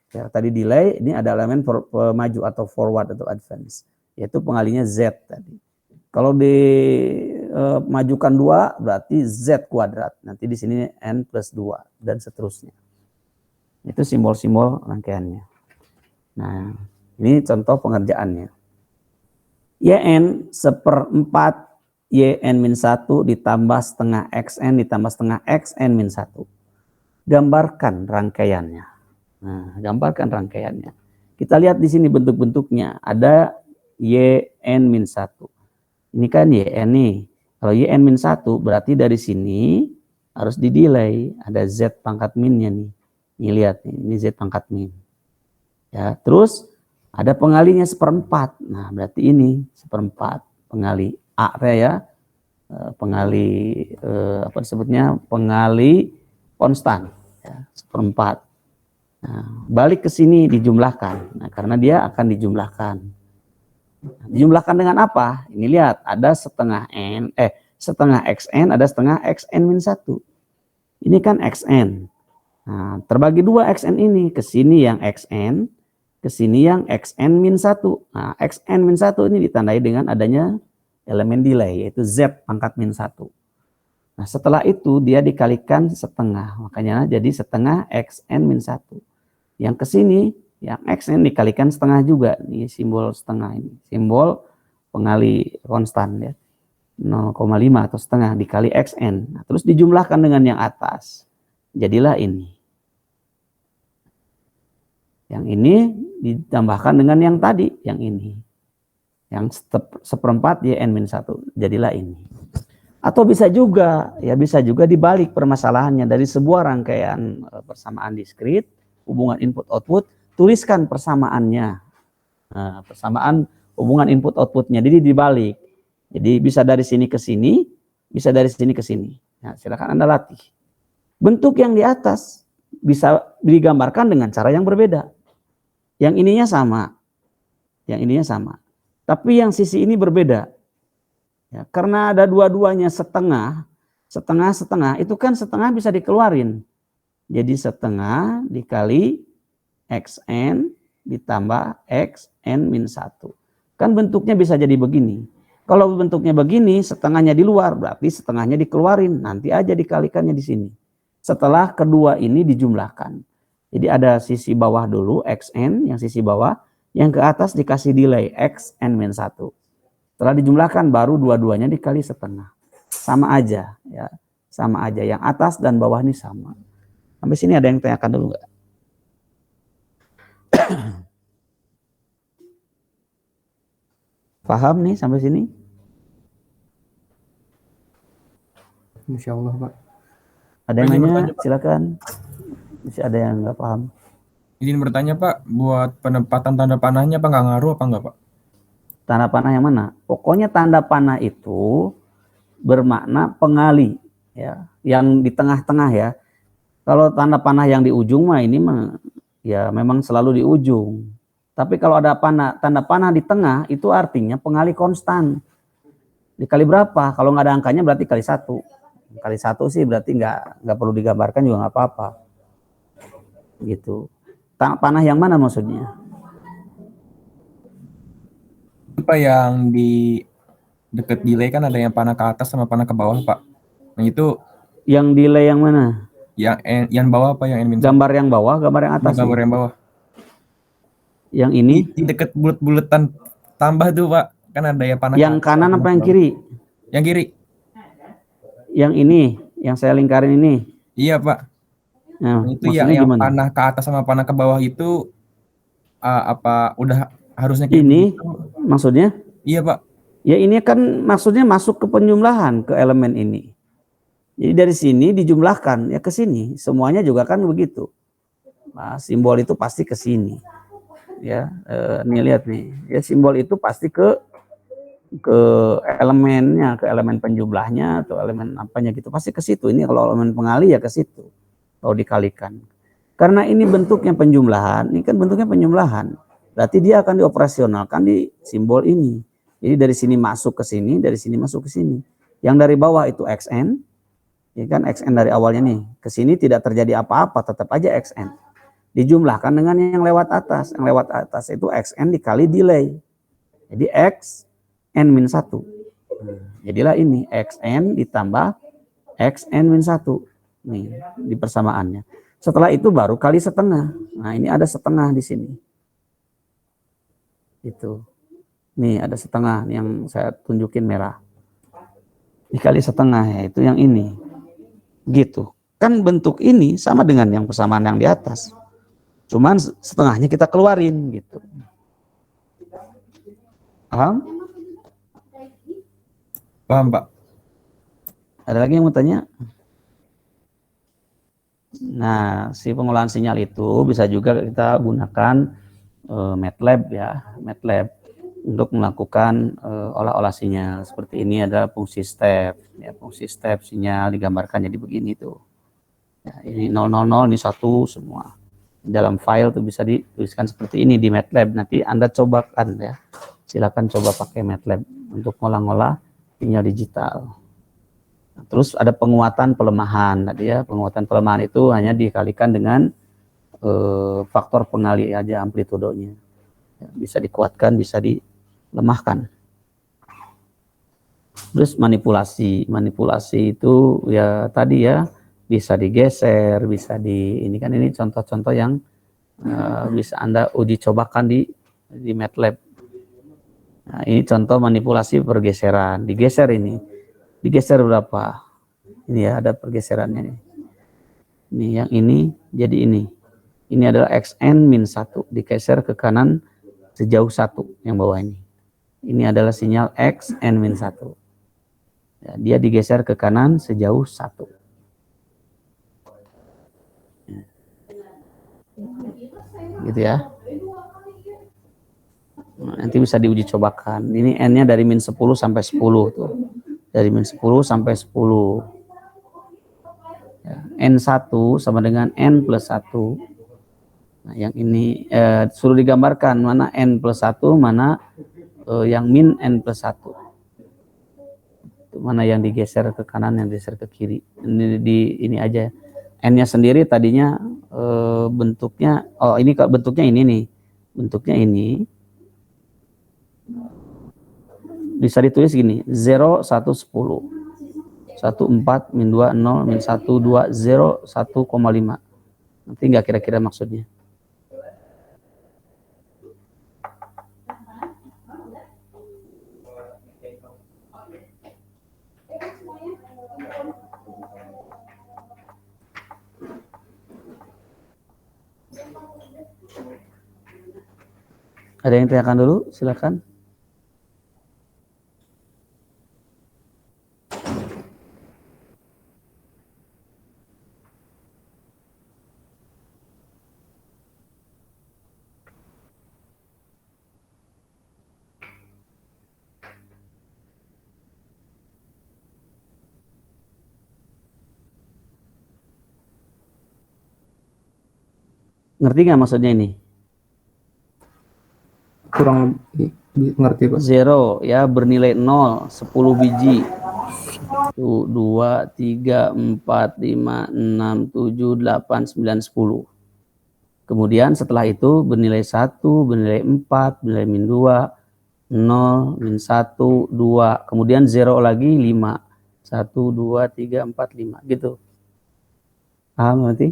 Ya, tadi delay, ini ada elemen pemaju atau forward atau advance. Yaitu pengalinya Z tadi. Kalau dimajukan 2 berarti Z kuadrat. Nanti di sini N plus 2 dan seterusnya. Itu simbol-simbol rangkaiannya. Nah, ini contoh pengerjaannya. YN 1/4 yn-1 ditambah setengah xn ditambah setengah xn min 1. Gambarkan rangkaiannya. Nah, gambarkan rangkaiannya. Kita lihat di sini bentuk-bentuknya. Ada yn-1. Ini kan yn nih. Kalau yn-1 berarti dari sini harus didelay. Ada z pangkat minnya nih. Ini lihat nih, ini z pangkat min. Ya, terus ada pengalinya 1/4. Nah, berarti ini 1/4 pengali A ya. Pengali apa disebutnya? Pengali konstan ya, 1/4. Nah, balik ke sini dijumlahkan. Nah, karena dia akan dijumlahkan. Nah, dijumlahkan dengan apa? Ini lihat, ada setengah xn, ada setengah xn min 1. Ini kan xn. Nah, terbagi 2 xn ini, ke sini yang xn, ke sini yang xn min 1. Nah, xn min 1 ini ditandai dengan adanya elemen delay, yaitu z pangkat min 1. Nah, setelah itu dia dikalikan setengah, makanya jadi setengah xn min 1. Yang ke sini, yang xn dikalikan setengah juga. Ini simbol setengah ini, simbol pengali konstan ya. 0,5 atau setengah dikali xn. Nah, terus dijumlahkan dengan yang atas. Jadilah ini. Yang ini ditambahkan dengan yang tadi, yang ini. Yang 1/4 yn-1, jadilah ini. Atau bisa juga, ya bisa juga dibalik permasalahannya dari sebuah rangkaian persamaan diskrit, hubungan input-output, tuliskan persamaannya. Nah, persamaan hubungan input-outputnya, jadi dibalik. Jadi bisa dari sini ke sini, bisa dari sini ke sini. Nah, silakan Anda latih. Bentuk yang di atas bisa digambarkan dengan cara yang berbeda. Yang ininya sama. Yang ininya sama. Tapi yang sisi ini berbeda. Ya, karena ada dua-duanya setengah, itu kan setengah bisa dikeluarin. Jadi setengah dikali xn ditambah xn min 1. Kan bentuknya bisa jadi begini. Kalau bentuknya begini, setengahnya di luar, berarti setengahnya dikeluarin. Nanti aja dikalikannya di sini. Setelah kedua ini dijumlahkan. Jadi ada sisi bawah dulu, xn, yang sisi bawah. Yang ke atas dikasih delay, xn min 1. Setelah dijumlahkan, baru dua-duanya dikali setengah. Sama aja, ya, sama aja. Yang atas dan bawah ini sama. Sampai sini ada yang tanyakan dulu nggak? Paham nih sampai sini? Insya Allah, Pak. Ada yang nanya? Silakan. Masih ada yang nggak paham? Izin bertanya Pak, buat penempatan tanda panahnya Pak nggak ngaruh apa nggak Pak? Tanda panah yang mana? Pokoknya tanda panah itu bermakna pengali, ya, yang di tengah-tengah ya. Kalau tanda panah yang di ujung mah ini mah ya memang selalu di ujung. Tapi kalau ada tanda panah di tengah itu artinya pengali konstan. Dikali berapa? Kalau nggak ada angkanya berarti kali 1. Kali 1 sih berarti nggak perlu digambarkan juga nggak apa-apa. Gitu. Panah yang mana maksudnya? Pak yang di deket delay kan ada yang panah ke atas sama panah ke bawah Pak. Nah itu yang delay yang mana? Yang bawah apa yang min? Gambar yang bawah, gambar yang atas. Gambar yang bawah. Yang ini di deket bulet-buletan tambah tuh Pak. Kan ada ya panah. Yang kanan apa yang kiri? Yang kiri. Yang ini, yang saya lingkarin ini. Iya Pak. Nah, itu yang panah ke atas sama panah ke bawah itu apa udah harusnya kayak ini begitu? Maksudnya? Iya Pak. Ya ini kan maksudnya masuk ke penjumlahan ke elemen ini. Jadi dari sini dijumlahkan ya ke sini. Semuanya juga kan begitu. Nah, simbol itu pasti ke sini. Ya, nih lihat nih. Ya simbol itu pasti ke elemennya, ke elemen penjumlahnya atau elemen apanya gitu. Pasti ke situ. Ini kalau elemen pengali ya ke situ. Kalau dikalikan. Karena ini bentuknya penjumlahan, ini kan bentuknya penjumlahan. Berarti dia akan dioperasionalkan di simbol ini. Jadi dari sini masuk ke sini, dari sini masuk ke sini. Yang dari bawah itu xn, ya kan xn dari awalnya nih. Ke sini tidak terjadi apa-apa, tetap aja xn. Dijumlahkan dengan yang lewat atas. Yang lewat atas itu xn dikali delay. Jadi xn min 1. Jadilah ini xn ditambah xn min 1. Nih, di persamaannya. Setelah itu baru kali setengah. Nah, ini ada setengah di sini. Itu. Nih, ada setengah yang saya tunjukin merah. dikali setengah, yaitu yang ini. Gitu. Kan bentuk ini sama dengan yang persamaan yang di atas. Cuman setengahnya kita keluarin gitu. Paham? Paham, Pak? Ada lagi yang mau tanya? Nah, si pengolahan sinyal itu bisa juga kita gunakan MATLAB ya, MATLAB untuk melakukan olah-olah sinyal. Seperti ini adalah fungsi step, ya, fungsi step sinyal digambarkan jadi begini tuh. Ya, ini 000, ini 1 semua. Dalam file tuh bisa dituliskan seperti ini di MATLAB. Nanti Anda cobakan ya. Silakan coba pakai MATLAB untuk ngolah-ngolah sinyal digital. Terus ada penguatan pelemahan tadi ya, penguatan pelemahan itu hanya dikalikan dengan faktor pengali aja amplitudenya. Ya, bisa dikuatkan, bisa dilemahkan. Terus manipulasi itu ya tadi ya bisa digeser, bisa ini kan ini contoh-contoh yang bisa Anda uji cobakan di MATLAB. Nah, ini contoh manipulasi pergeseran, digeser ini. Digeser berapa? Ini ya ada pergeserannya nih. Ini yang ini jadi ini. Ini adalah xn-1 digeser ke kanan sejauh 1 yang bawah ini. Ini adalah sinyal xn-1. Ya, dia digeser ke kanan sejauh 1. Gitu ya. Nah, nanti bisa diuji cobakan. Ini n-nya dari min 10 sampai 10 tuh. Dari min 10 sampai 10. Ya, N1 sama dengan N plus 1. Nah, yang ini suruh digambarkan mana N plus 1, mana yang min N plus 1. Mana yang digeser ke kanan, yang digeser ke kiri. Ini aja. N-nya sendiri tadinya bentuknya, ini bentuknya ini nih. Bentuknya ini. Bisa ditulis gini, 0, 1, 10. 1, 4, min 2, 0, min 1, 2, 0, 1,5. Nanti nggak kira-kira maksudnya. Ada yang tanyakan dulu? Silakan. Ngerti nggak maksudnya ini? Kurang ngerti Pak. 0 ya bernilai 0, 10 biji. 1, 2, 3, 4, 5, 6, 7, 8, 9, 10. Kemudian setelah itu bernilai 1, bernilai 4, bernilai min 2, 0, min 1, 2. Kemudian 0 lagi 5. 1, 2, 3, 4, 5. Gitu. Paham nanti?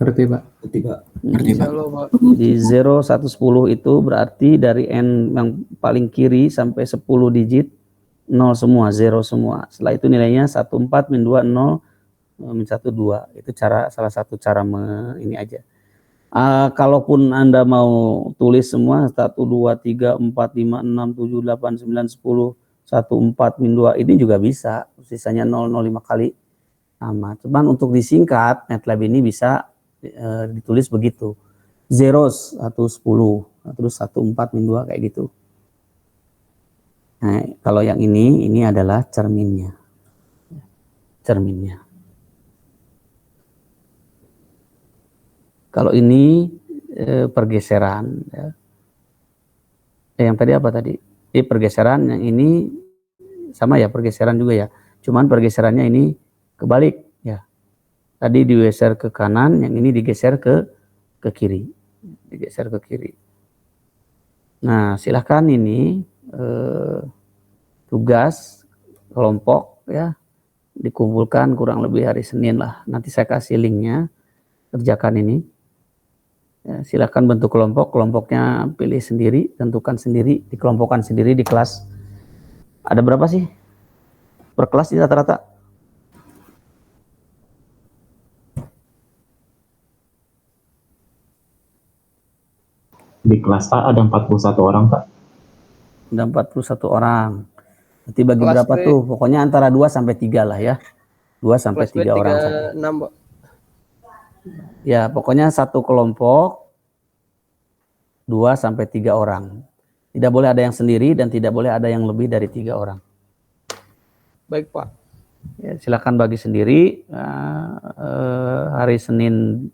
Ngerti Pak. Ngerti, Pak. Di 0, 1, 10 itu berarti dari N yang paling kiri sampai 10 digit 0 semua, 0 semua. Setelah itu nilainya 1, 4, min 2, 0, min 1, 2. Itu salah satu cara ini aja. Kalaupun Anda mau tulis semua 1, 2, 3, 4, 5, 6, 7, 8, 9, 10, 1, 4, min 2 ini juga bisa. Sisanya 0, 0, 5 kali sama. Cuman untuk disingkat MATLAB ini bisa ditulis begitu. 0, 1, 10, terus 1, 4, min 2 kayak gitu. Nah, kalau yang ini adalah cerminnya. Cerminnya. Kalau ini pergeseran. Ya. Yang tadi apa tadi? Pergeseran, yang ini sama ya, pergeseran juga ya. Cuman pergeserannya ini kebalik ya. Tadi digeser ke kanan, yang ini digeser ke kiri. Digeser ke kiri. Nah, silahkan ini tugas kelompok ya dikumpulkan kurang lebih hari Senin lah. Nanti saya kasih linknya, kerjakan ini. Ya, silahkan bentuk kelompok, kelompoknya pilih sendiri, tentukan sendiri, dikelompokkan sendiri di kelas. Ada berapa sih per kelas ini rata-rata? Di kelas A ada 41 orang, Pak. Ada 41 orang. Nanti bagi Kelas berapa B. tuh? Pokoknya antara 2 sampai 3 lah ya. 2 sampai Kelas B 3 orang saja. 36, Pak. Ya, pokoknya satu kelompok 2 sampai 3 orang. Tidak boleh ada yang sendiri dan tidak boleh ada yang lebih dari 3 orang. Baik, Pak. Ya, silakan bagi sendiri. Hari Senin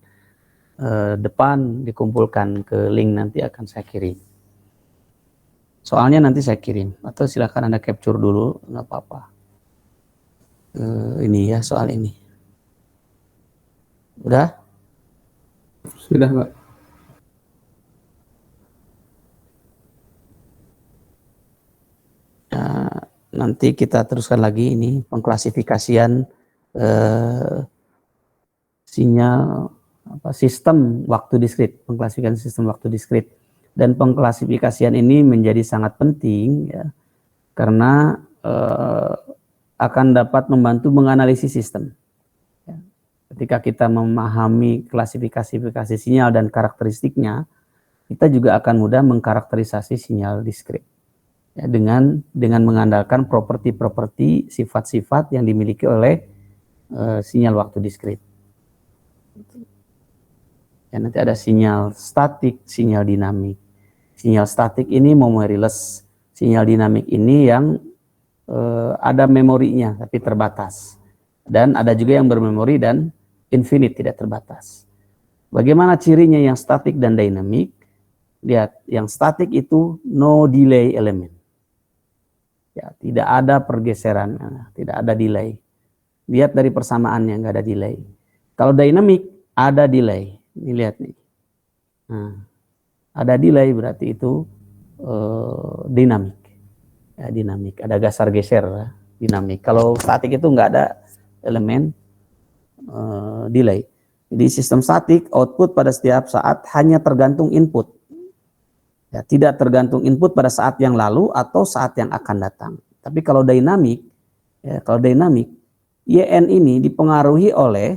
depan dikumpulkan ke link, nanti akan saya kirim. Soalnya nanti saya kirim, atau silakan Anda capture dulu, nggak apa-apa. Ini ya, soal ini. Udah? Sudah, Pak. Nah, nanti kita teruskan lagi ini pengklasifikasian sinyal sistem waktu diskrit, pengklasifikasian sistem waktu diskrit. Dan pengklasifikasian ini menjadi sangat penting ya, karena akan dapat membantu menganalisis sistem. Ya. Ketika kita memahami klasifikasi sinyal dan karakteristiknya, kita juga akan mudah mengkarakterisasi sinyal diskrit. Ya, dengan mengandalkan properti-properti, sifat-sifat yang dimiliki oleh sinyal waktu diskrit. Ya, nanti ada sinyal statik, sinyal dinamik. Sinyal statik ini memoryless, sinyal dinamik ini yang ada memorinya tapi terbatas. Dan ada juga yang bermemori dan infinite, tidak terbatas. Bagaimana cirinya yang statik dan dinamik? Lihat, yang statik itu no delay element. Ya, tidak ada pergeseran, tidak ada delay. Lihat dari persamaannya, nggak ada delay. Kalau dinamik, ada delay. Ini lihat nih. Nah, ada delay berarti itu dinamik. Ya, dinamik. Ada gasar geser, ya, dinamik. Kalau statik itu nggak ada elemen delay. Jadi sistem statik output pada setiap saat hanya tergantung input. Ya, tidak tergantung input pada saat yang lalu atau saat yang akan datang. Tapi kalau dinamik, ya, YN ini dipengaruhi oleh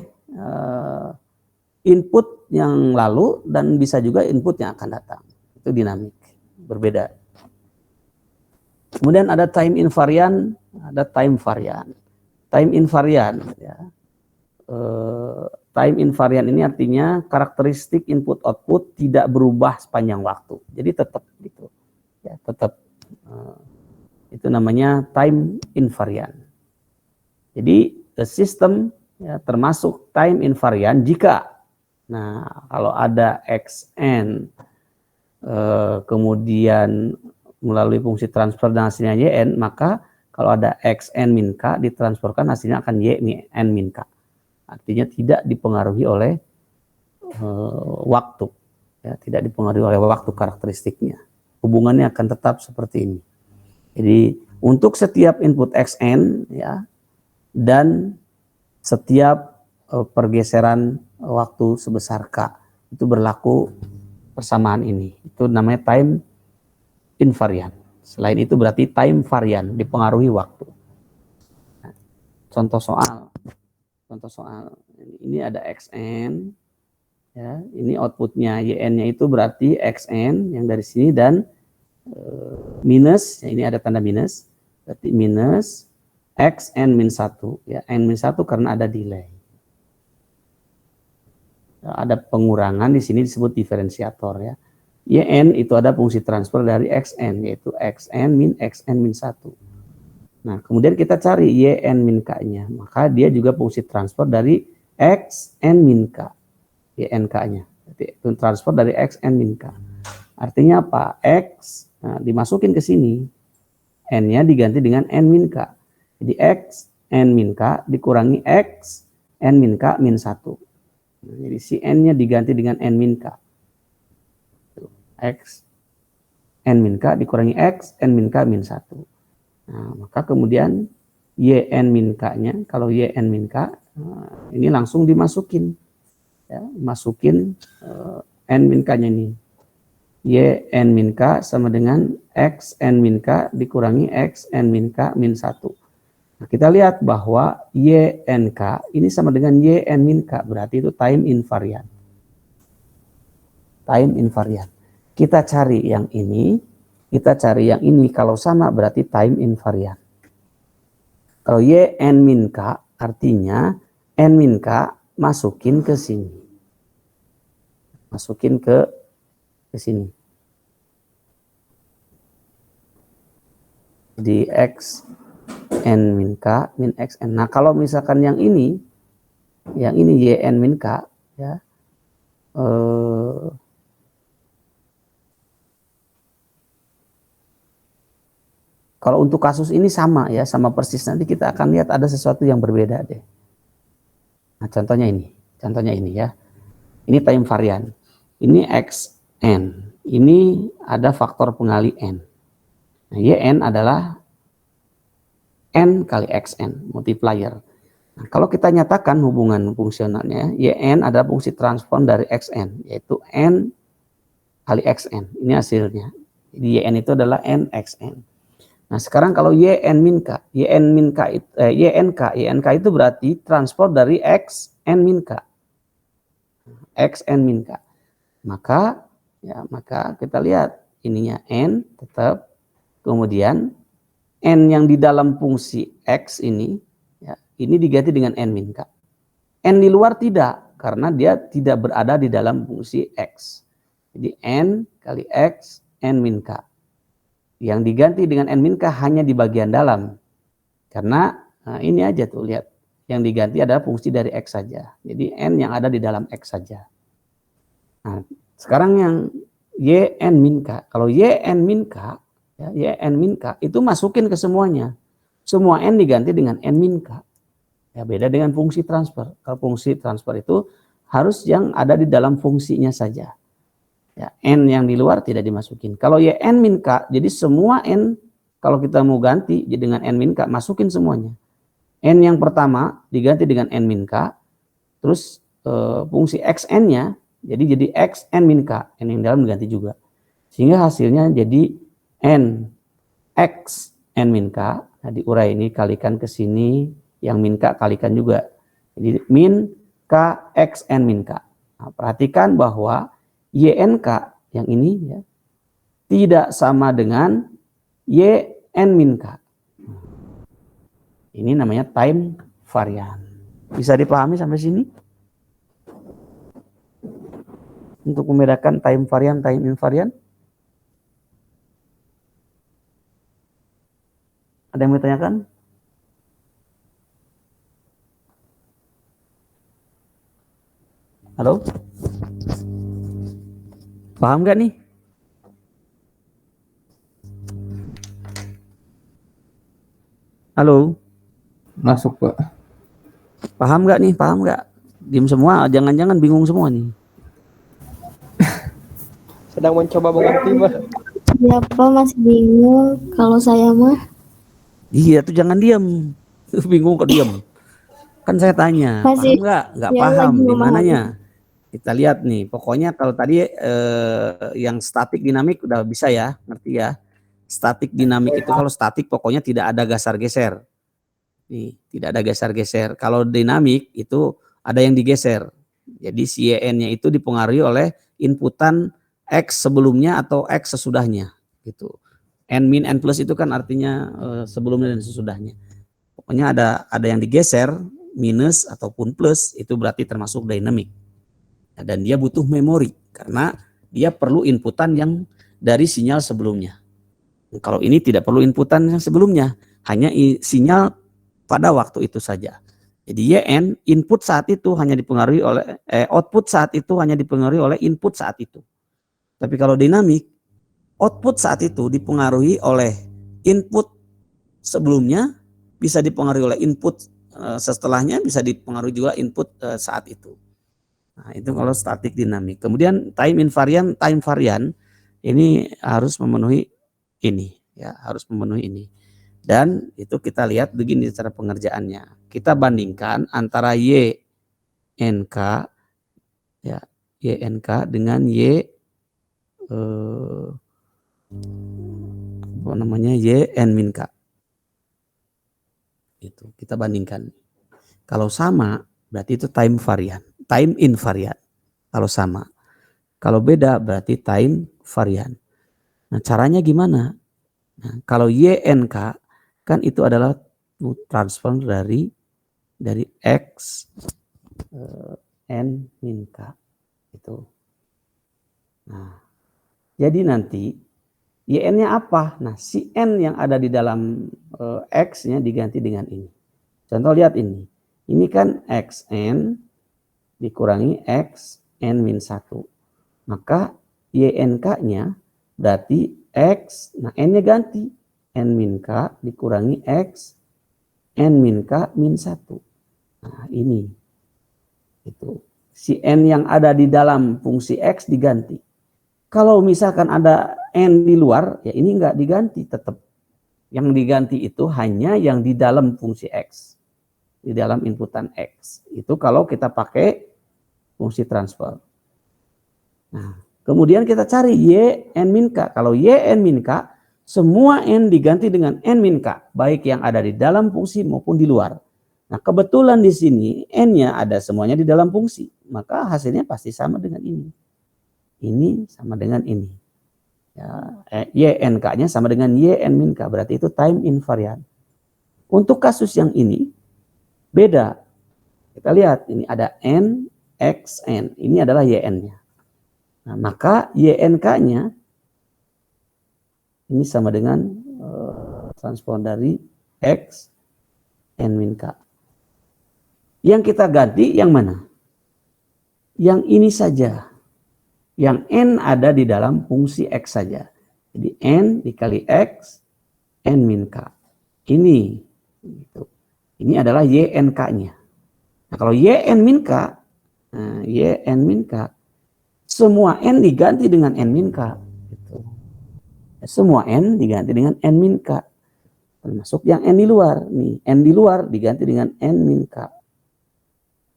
input yang lalu dan bisa juga input yang akan datang. Itu dinamik, berbeda. Kemudian ada time invariant, ada time varian. Time invariant, ya. Time invariant ini artinya karakteristik input output tidak berubah sepanjang waktu. Jadi tetap gitu, ya, tetap. Itu namanya time invariant. Jadi sistem ya, termasuk time invariant jika, nah kalau ada xn kemudian melalui fungsi transfer dan hasilnya yn, maka kalau ada xn min k ditransferkan hasilnya akan yn min k. Artinya tidak dipengaruhi oleh waktu, ya, tidak dipengaruhi oleh waktu karakteristiknya. Hubungannya akan tetap seperti ini. Jadi untuk setiap input xn, ya, dan setiap pergeseran waktu sebesar k itu berlaku persamaan ini. Itu namanya time invariant. Selain itu berarti time variant, dipengaruhi waktu. Nah, contoh soal ini ada xn, ya, ini outputnya yn-nya itu berarti xn yang dari sini dan minus, ya, ini ada tanda minus, berarti minus xn min 1, ya, n min 1 karena ada delay. Ya, ada pengurangan di sini disebut diferensiator, ya. Yn itu ada fungsi transfer dari xn, yaitu xn min 1. Nah, kemudian kita cari yn min k-nya, maka dia juga fungsi transfer dari xn min k, yn k-nya. Jadi itu transfer dari xn min k. Artinya apa? X, nah, dimasukin ke sini, n-nya diganti dengan n min k. Jadi x n min k dikurangi x n min k min 1. Nah, jadi si n-nya diganti dengan n min k. X n min k dikurangi x n min k min 1. Nah, maka kemudian yn min k-nya, kalau yn min k, nah, ini langsung dimasukin, ya, masukin n min k-nya ini. Yn min k sama dengan x n min k dikurangi x n min k min 1. Nah, kita lihat bahwa YNK ini sama dengan YN min K, berarti itu time invariant. Time invariant. Kita cari yang ini, kalau sama berarti time invariant. Kalau YN min K artinya N min K masukin ke sini. Masukin ke sini. Di X N min K min XN. Nah, kalau misalkan yang ini YN min K, ya, kalau untuk kasus ini sama ya, sama persis. Nanti kita akan lihat ada sesuatu yang berbeda deh. Nah, contohnya ini ya. Ini time varian. Ini XN. Ini ada faktor pengali N. Nah, YN adalah N kali XN, multiplier. Nah, kalau kita nyatakan hubungan fungsionalnya, YN adalah fungsi transform dari XN, yaitu N kali XN. Ini hasilnya. Jadi YN itu adalah N XN. Nah, sekarang kalau YN min K itu berarti transport dari XN min K. XN min K. Maka kita lihat ininya N tetap, kemudian N yang di dalam fungsi X ini, ya, ini diganti dengan N min K. N di luar tidak, karena dia tidak berada di dalam fungsi X. Jadi N kali X, N min K. Yang diganti dengan N min K hanya di bagian dalam. Karena ini aja tuh, lihat. Yang diganti adalah fungsi dari X saja. Jadi N yang ada di dalam X saja. Nah, sekarang yang YN min K. Kalau YN min K, ya, YN min K itu masukin ke semuanya. Semua N diganti dengan N min K. Ya, beda dengan fungsi transfer. Kalau fungsi transfer itu harus yang ada di dalam fungsinya saja. Ya, N yang di luar tidak dimasukin. Kalau YN min K, jadi semua N kalau kita mau ganti dengan N min K, masukin semuanya. N yang pertama diganti dengan N min K, terus fungsi XN-nya jadi XN min K, N yang dalam diganti juga. Sehingga hasilnya jadi N X N min K. Nah, diurai ini kalikan ke sini, yang min K kalikan juga. Jadi min K X N min K. Nah, perhatikan bahwa YNK yang ini ya tidak sama dengan YN min K. Ini namanya time varian. Bisa dipahami sampai sini? Untuk membedakan time varian, time invariant. Ada yang mau ditanyakan? Halo? Paham gak nih? Halo? Masuk, Pak. Paham gak nih? Paham gak? Diam semua, jangan-jangan bingung semua nih. Sedang mencoba mengerti, Pak. Ya, Pak, masih bingung kalau saya mah. Iya tuh jangan diam. Bingung kok diam. Kan saya tanya, Masih, paham nggak? Nggak ya, paham, lagi di memahami. mananya? Kita lihat nih, pokoknya kalau tadi yang statik dinamik udah bisa ya, ngerti ya? Statik dinamik itu kalau statik pokoknya tidak ada geser-geser. Nih, tidak ada geser-geser. Kalau dinamik itu ada yang digeser. Jadi si YN-nya itu dipengaruhi oleh inputan X sebelumnya atau X sesudahnya, gitu. N min N plus itu kan artinya sebelumnya dan sesudahnya. Pokoknya ada yang digeser, minus ataupun plus, itu berarti termasuk dynamic. Dan dia butuh memori karena dia perlu inputan yang dari sinyal sebelumnya. Kalau ini tidak perlu inputan yang sebelumnya, hanya sinyal pada waktu itu saja. Jadi YN input saat itu hanya dipengaruhi oleh output saat itu hanya dipengaruhi oleh input saat itu. Tapi kalau dinamik, output saat itu dipengaruhi oleh input sebelumnya, bisa dipengaruhi oleh input setelahnya, bisa dipengaruhi juga input saat itu. Nah, itu kalau statik dinamik. Kemudian time invariant, time varian ini harus memenuhi ini, ya, harus memenuhi ini. Dan itu kita lihat begini cara pengerjaannya. Kita bandingkan antara YNK, ya, YNK dengan YN min K. Itu kita bandingkan. Kalau sama berarti itu time invariant. Kalau sama. Kalau beda berarti time varian. Nah, caranya gimana? Nah, kalau YNK kan itu adalah transfer dari X N min K itu. Nah, jadi nanti YN-nya apa? Nah, si N yang ada di dalam X-nya diganti dengan ini. Contoh lihat ini. Ini kan XN dikurangi XN min 1. Maka YNK-nya berarti X, nah N-nya ganti. N min K dikurangi X N min K min 1. Nah, ini. Itu. Si N yang ada di dalam fungsi X diganti. Kalau misalkan ada N di luar, ya ini enggak diganti tetap. Yang diganti itu hanya yang di dalam fungsi X. Di dalam inputan X. Itu kalau kita pakai fungsi transfer. Nah, kemudian kita cari Y N min K. Kalau Y N min K, semua N diganti dengan N min K. Baik yang ada di dalam fungsi maupun di luar. Nah, kebetulan di sini N-nya ada semuanya di dalam fungsi. Maka hasilnya pasti sama dengan ini. Ini sama dengan ini. Ya, YNK-nya sama dengan YN min K. Berarti itu time invariant. Untuk kasus yang ini, beda. Kita lihat, ini ada N, X, N. Ini adalah YN-nya. Nah, maka YNK-nya ini sama dengan transpon dari X, N min K. Yang kita ganti yang mana? Yang ini saja. Yang N ada di dalam fungsi X saja. Jadi N dikali X, N min K. Ini. Gitu. Ini adalah YNK-nya. Nah, kalau YN min K, nah, YN min K, semua N diganti dengan N min K. Gitu. Semua N diganti dengan N min K. Termasuk yang N di luar. Nih, N di luar diganti dengan N min K.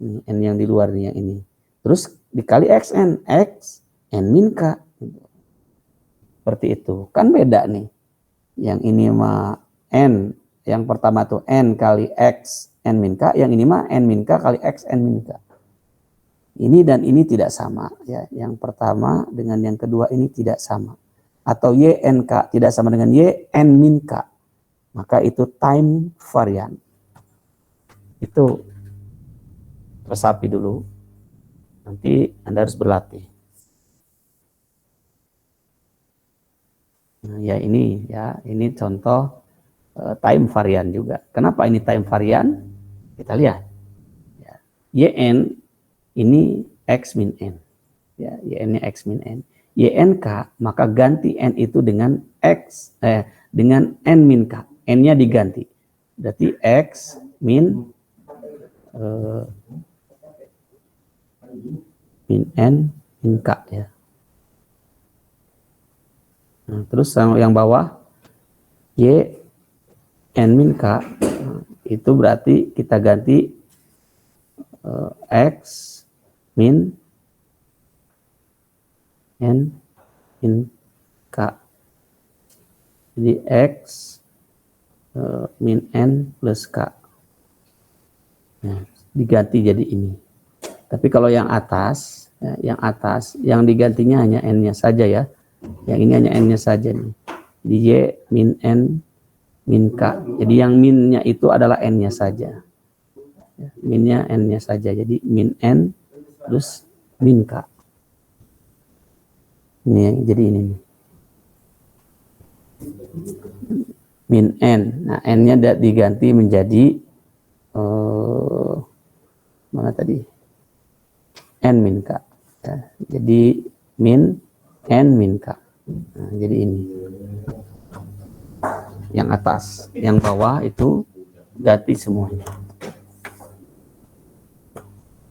Nih, N yang di luar nih yang ini. Terus dikali XN, X, N min K. Seperti itu. Kan beda nih. Yang ini mah N. Yang pertama tuh N kali X, N min K. Yang ini mah N min K kali X, N min K. Ini dan ini tidak sama. Ya. Yang pertama dengan yang kedua ini tidak sama. Atau YNK tidak sama dengan YN min K. Maka itu time variant. Itu resapi dulu. Nanti Anda harus berlatih. Nah, ya ini contoh time varian juga. Kenapa ini time varian? Kita lihat. Ya, YN ini X min N. Ya, YN-nya X min N. YNK maka ganti N itu dengan dengan N min K. N-nya diganti. Berarti X min min N min K ya. Nah, terus yang bawah Y N min K itu berarti kita ganti X min N min K. Jadi X min N plus K. Nah, diganti jadi ini. Tapi kalau yang atas, yang digantinya hanya N-nya saja ya. Yang ini hanya N-nya saja nih. Jadi Y min N min K. Jadi yang minnya itu adalah N-nya saja. Minnya N-nya saja. Jadi min N plus min K. Ini jadi ini nih. Min N. Nah, N-nya diganti menjadi mana tadi? N min K. Ya, jadi min N min K. Nah, jadi ini. Yang atas, yang bawah itu ganti semuanya.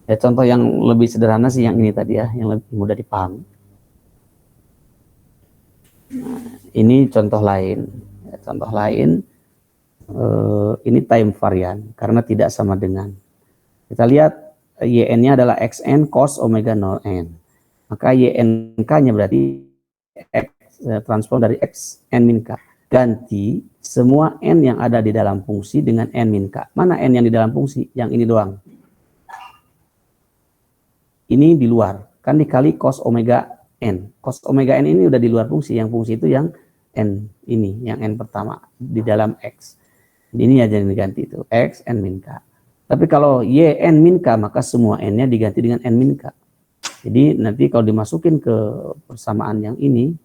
Ya, contoh yang lebih sederhana sih yang ini tadi ya, yang lebih mudah dipahami. Nah, ini contoh lain. Ya, contoh lain, ini time varian karena tidak sama dengan. Kita lihat YN-nya adalah XN cos omega 0 N. Maka YNK-nya berarti X, transpon dari X N min K. ganti semua n yang ada di dalam fungsi dengan n min k. Mana n yang di dalam fungsi? Yang ini doang. Ini di luar. Kan dikali cos omega n. Cos omega n ini udah di luar fungsi. Yang fungsi itu yang n ini, yang n pertama di dalam x. Ini aja yang diganti itu, x n min k. Tapi kalau y n min k, maka semua n-nya diganti dengan n min k. Jadi nanti kalau dimasukin ke persamaan yang ini,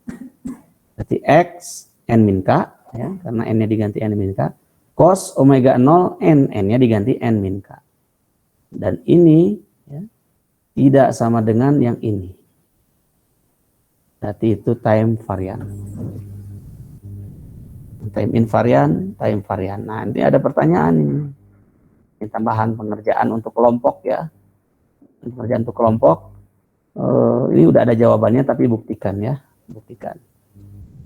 berarti x n min k, ya, karena n-nya diganti n min k, cos omega 0 n-nya diganti n min k. Dan ini ya, tidak sama dengan yang ini. Berarti itu time varian. Time invarian, time varian. Nah, nanti ada pertanyaan ini. Ini tambahan pengerjaan untuk kelompok ya. Pengerjaan untuk kelompok. Ini udah ada jawabannya, tapi buktikan ya. Buktikan.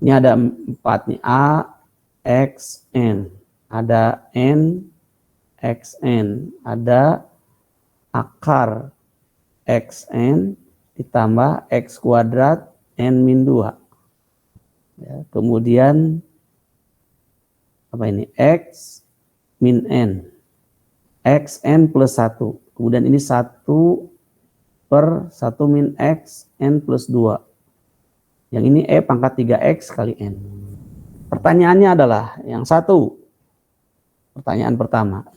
Ini ada 4 nih. A, X, N. Ada N, X, N. Ada akar XN ditambah X kuadrat N min 2. Ya, kemudian apa ini? X min N. XN plus 1. Kemudian ini 1 per 1 min X N plus 2. Yang ini E pangkat 3X kali N. Pertanyaannya adalah yang satu. Pertanyaan pertama.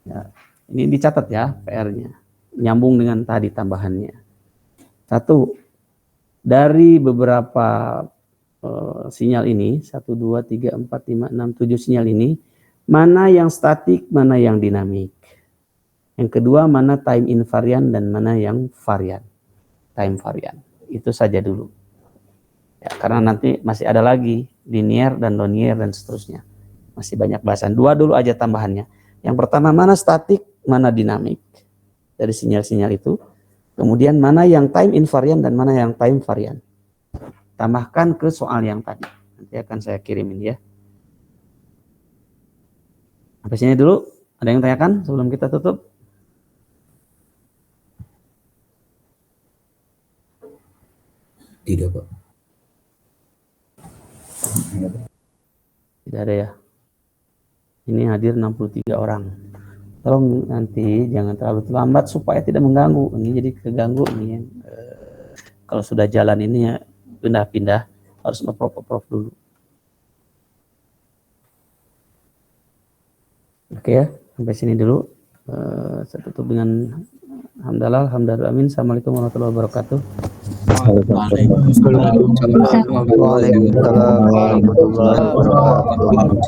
Ya, ini dicatat ya PR-nya. Nyambung dengan tadi tambahannya. 1. Dari beberapa sinyal ini, 1, 2, 3, 4, 5, 6, 7 sinyal ini, mana yang statik, mana yang dinamik. Yang kedua, mana time invariant dan mana yang varian. Time varian. Itu saja dulu. Ya, karena nanti masih ada lagi linear dan nonlinear dan seterusnya. Masih banyak bahasan. 2 dulu aja tambahannya. Yang pertama, mana statik, mana dinamik. Dari sinyal-sinyal itu. Kemudian mana yang time invariant dan mana yang time varian. Tambahkan ke soal yang tadi. Nanti akan saya kirimin ya. Sampai sini dulu. Ada yang tanyakan sebelum kita tutup? Tidak, Pak. Tidak ada ya. Ini hadir 63 orang. Tolong nanti jangan terlalu terlambat supaya tidak mengganggu. Ini jadi keganggu nih. Kalau sudah jalan ini ya pindah-pindah, harus nge-prof dulu. Oke ya, sampai sini dulu. Saya tutup dengan hamdalah, amin. Assalamualaikum warahmatullahi wabarakatuh. Waalaikumsalam warahmatullahi wabarakatuh.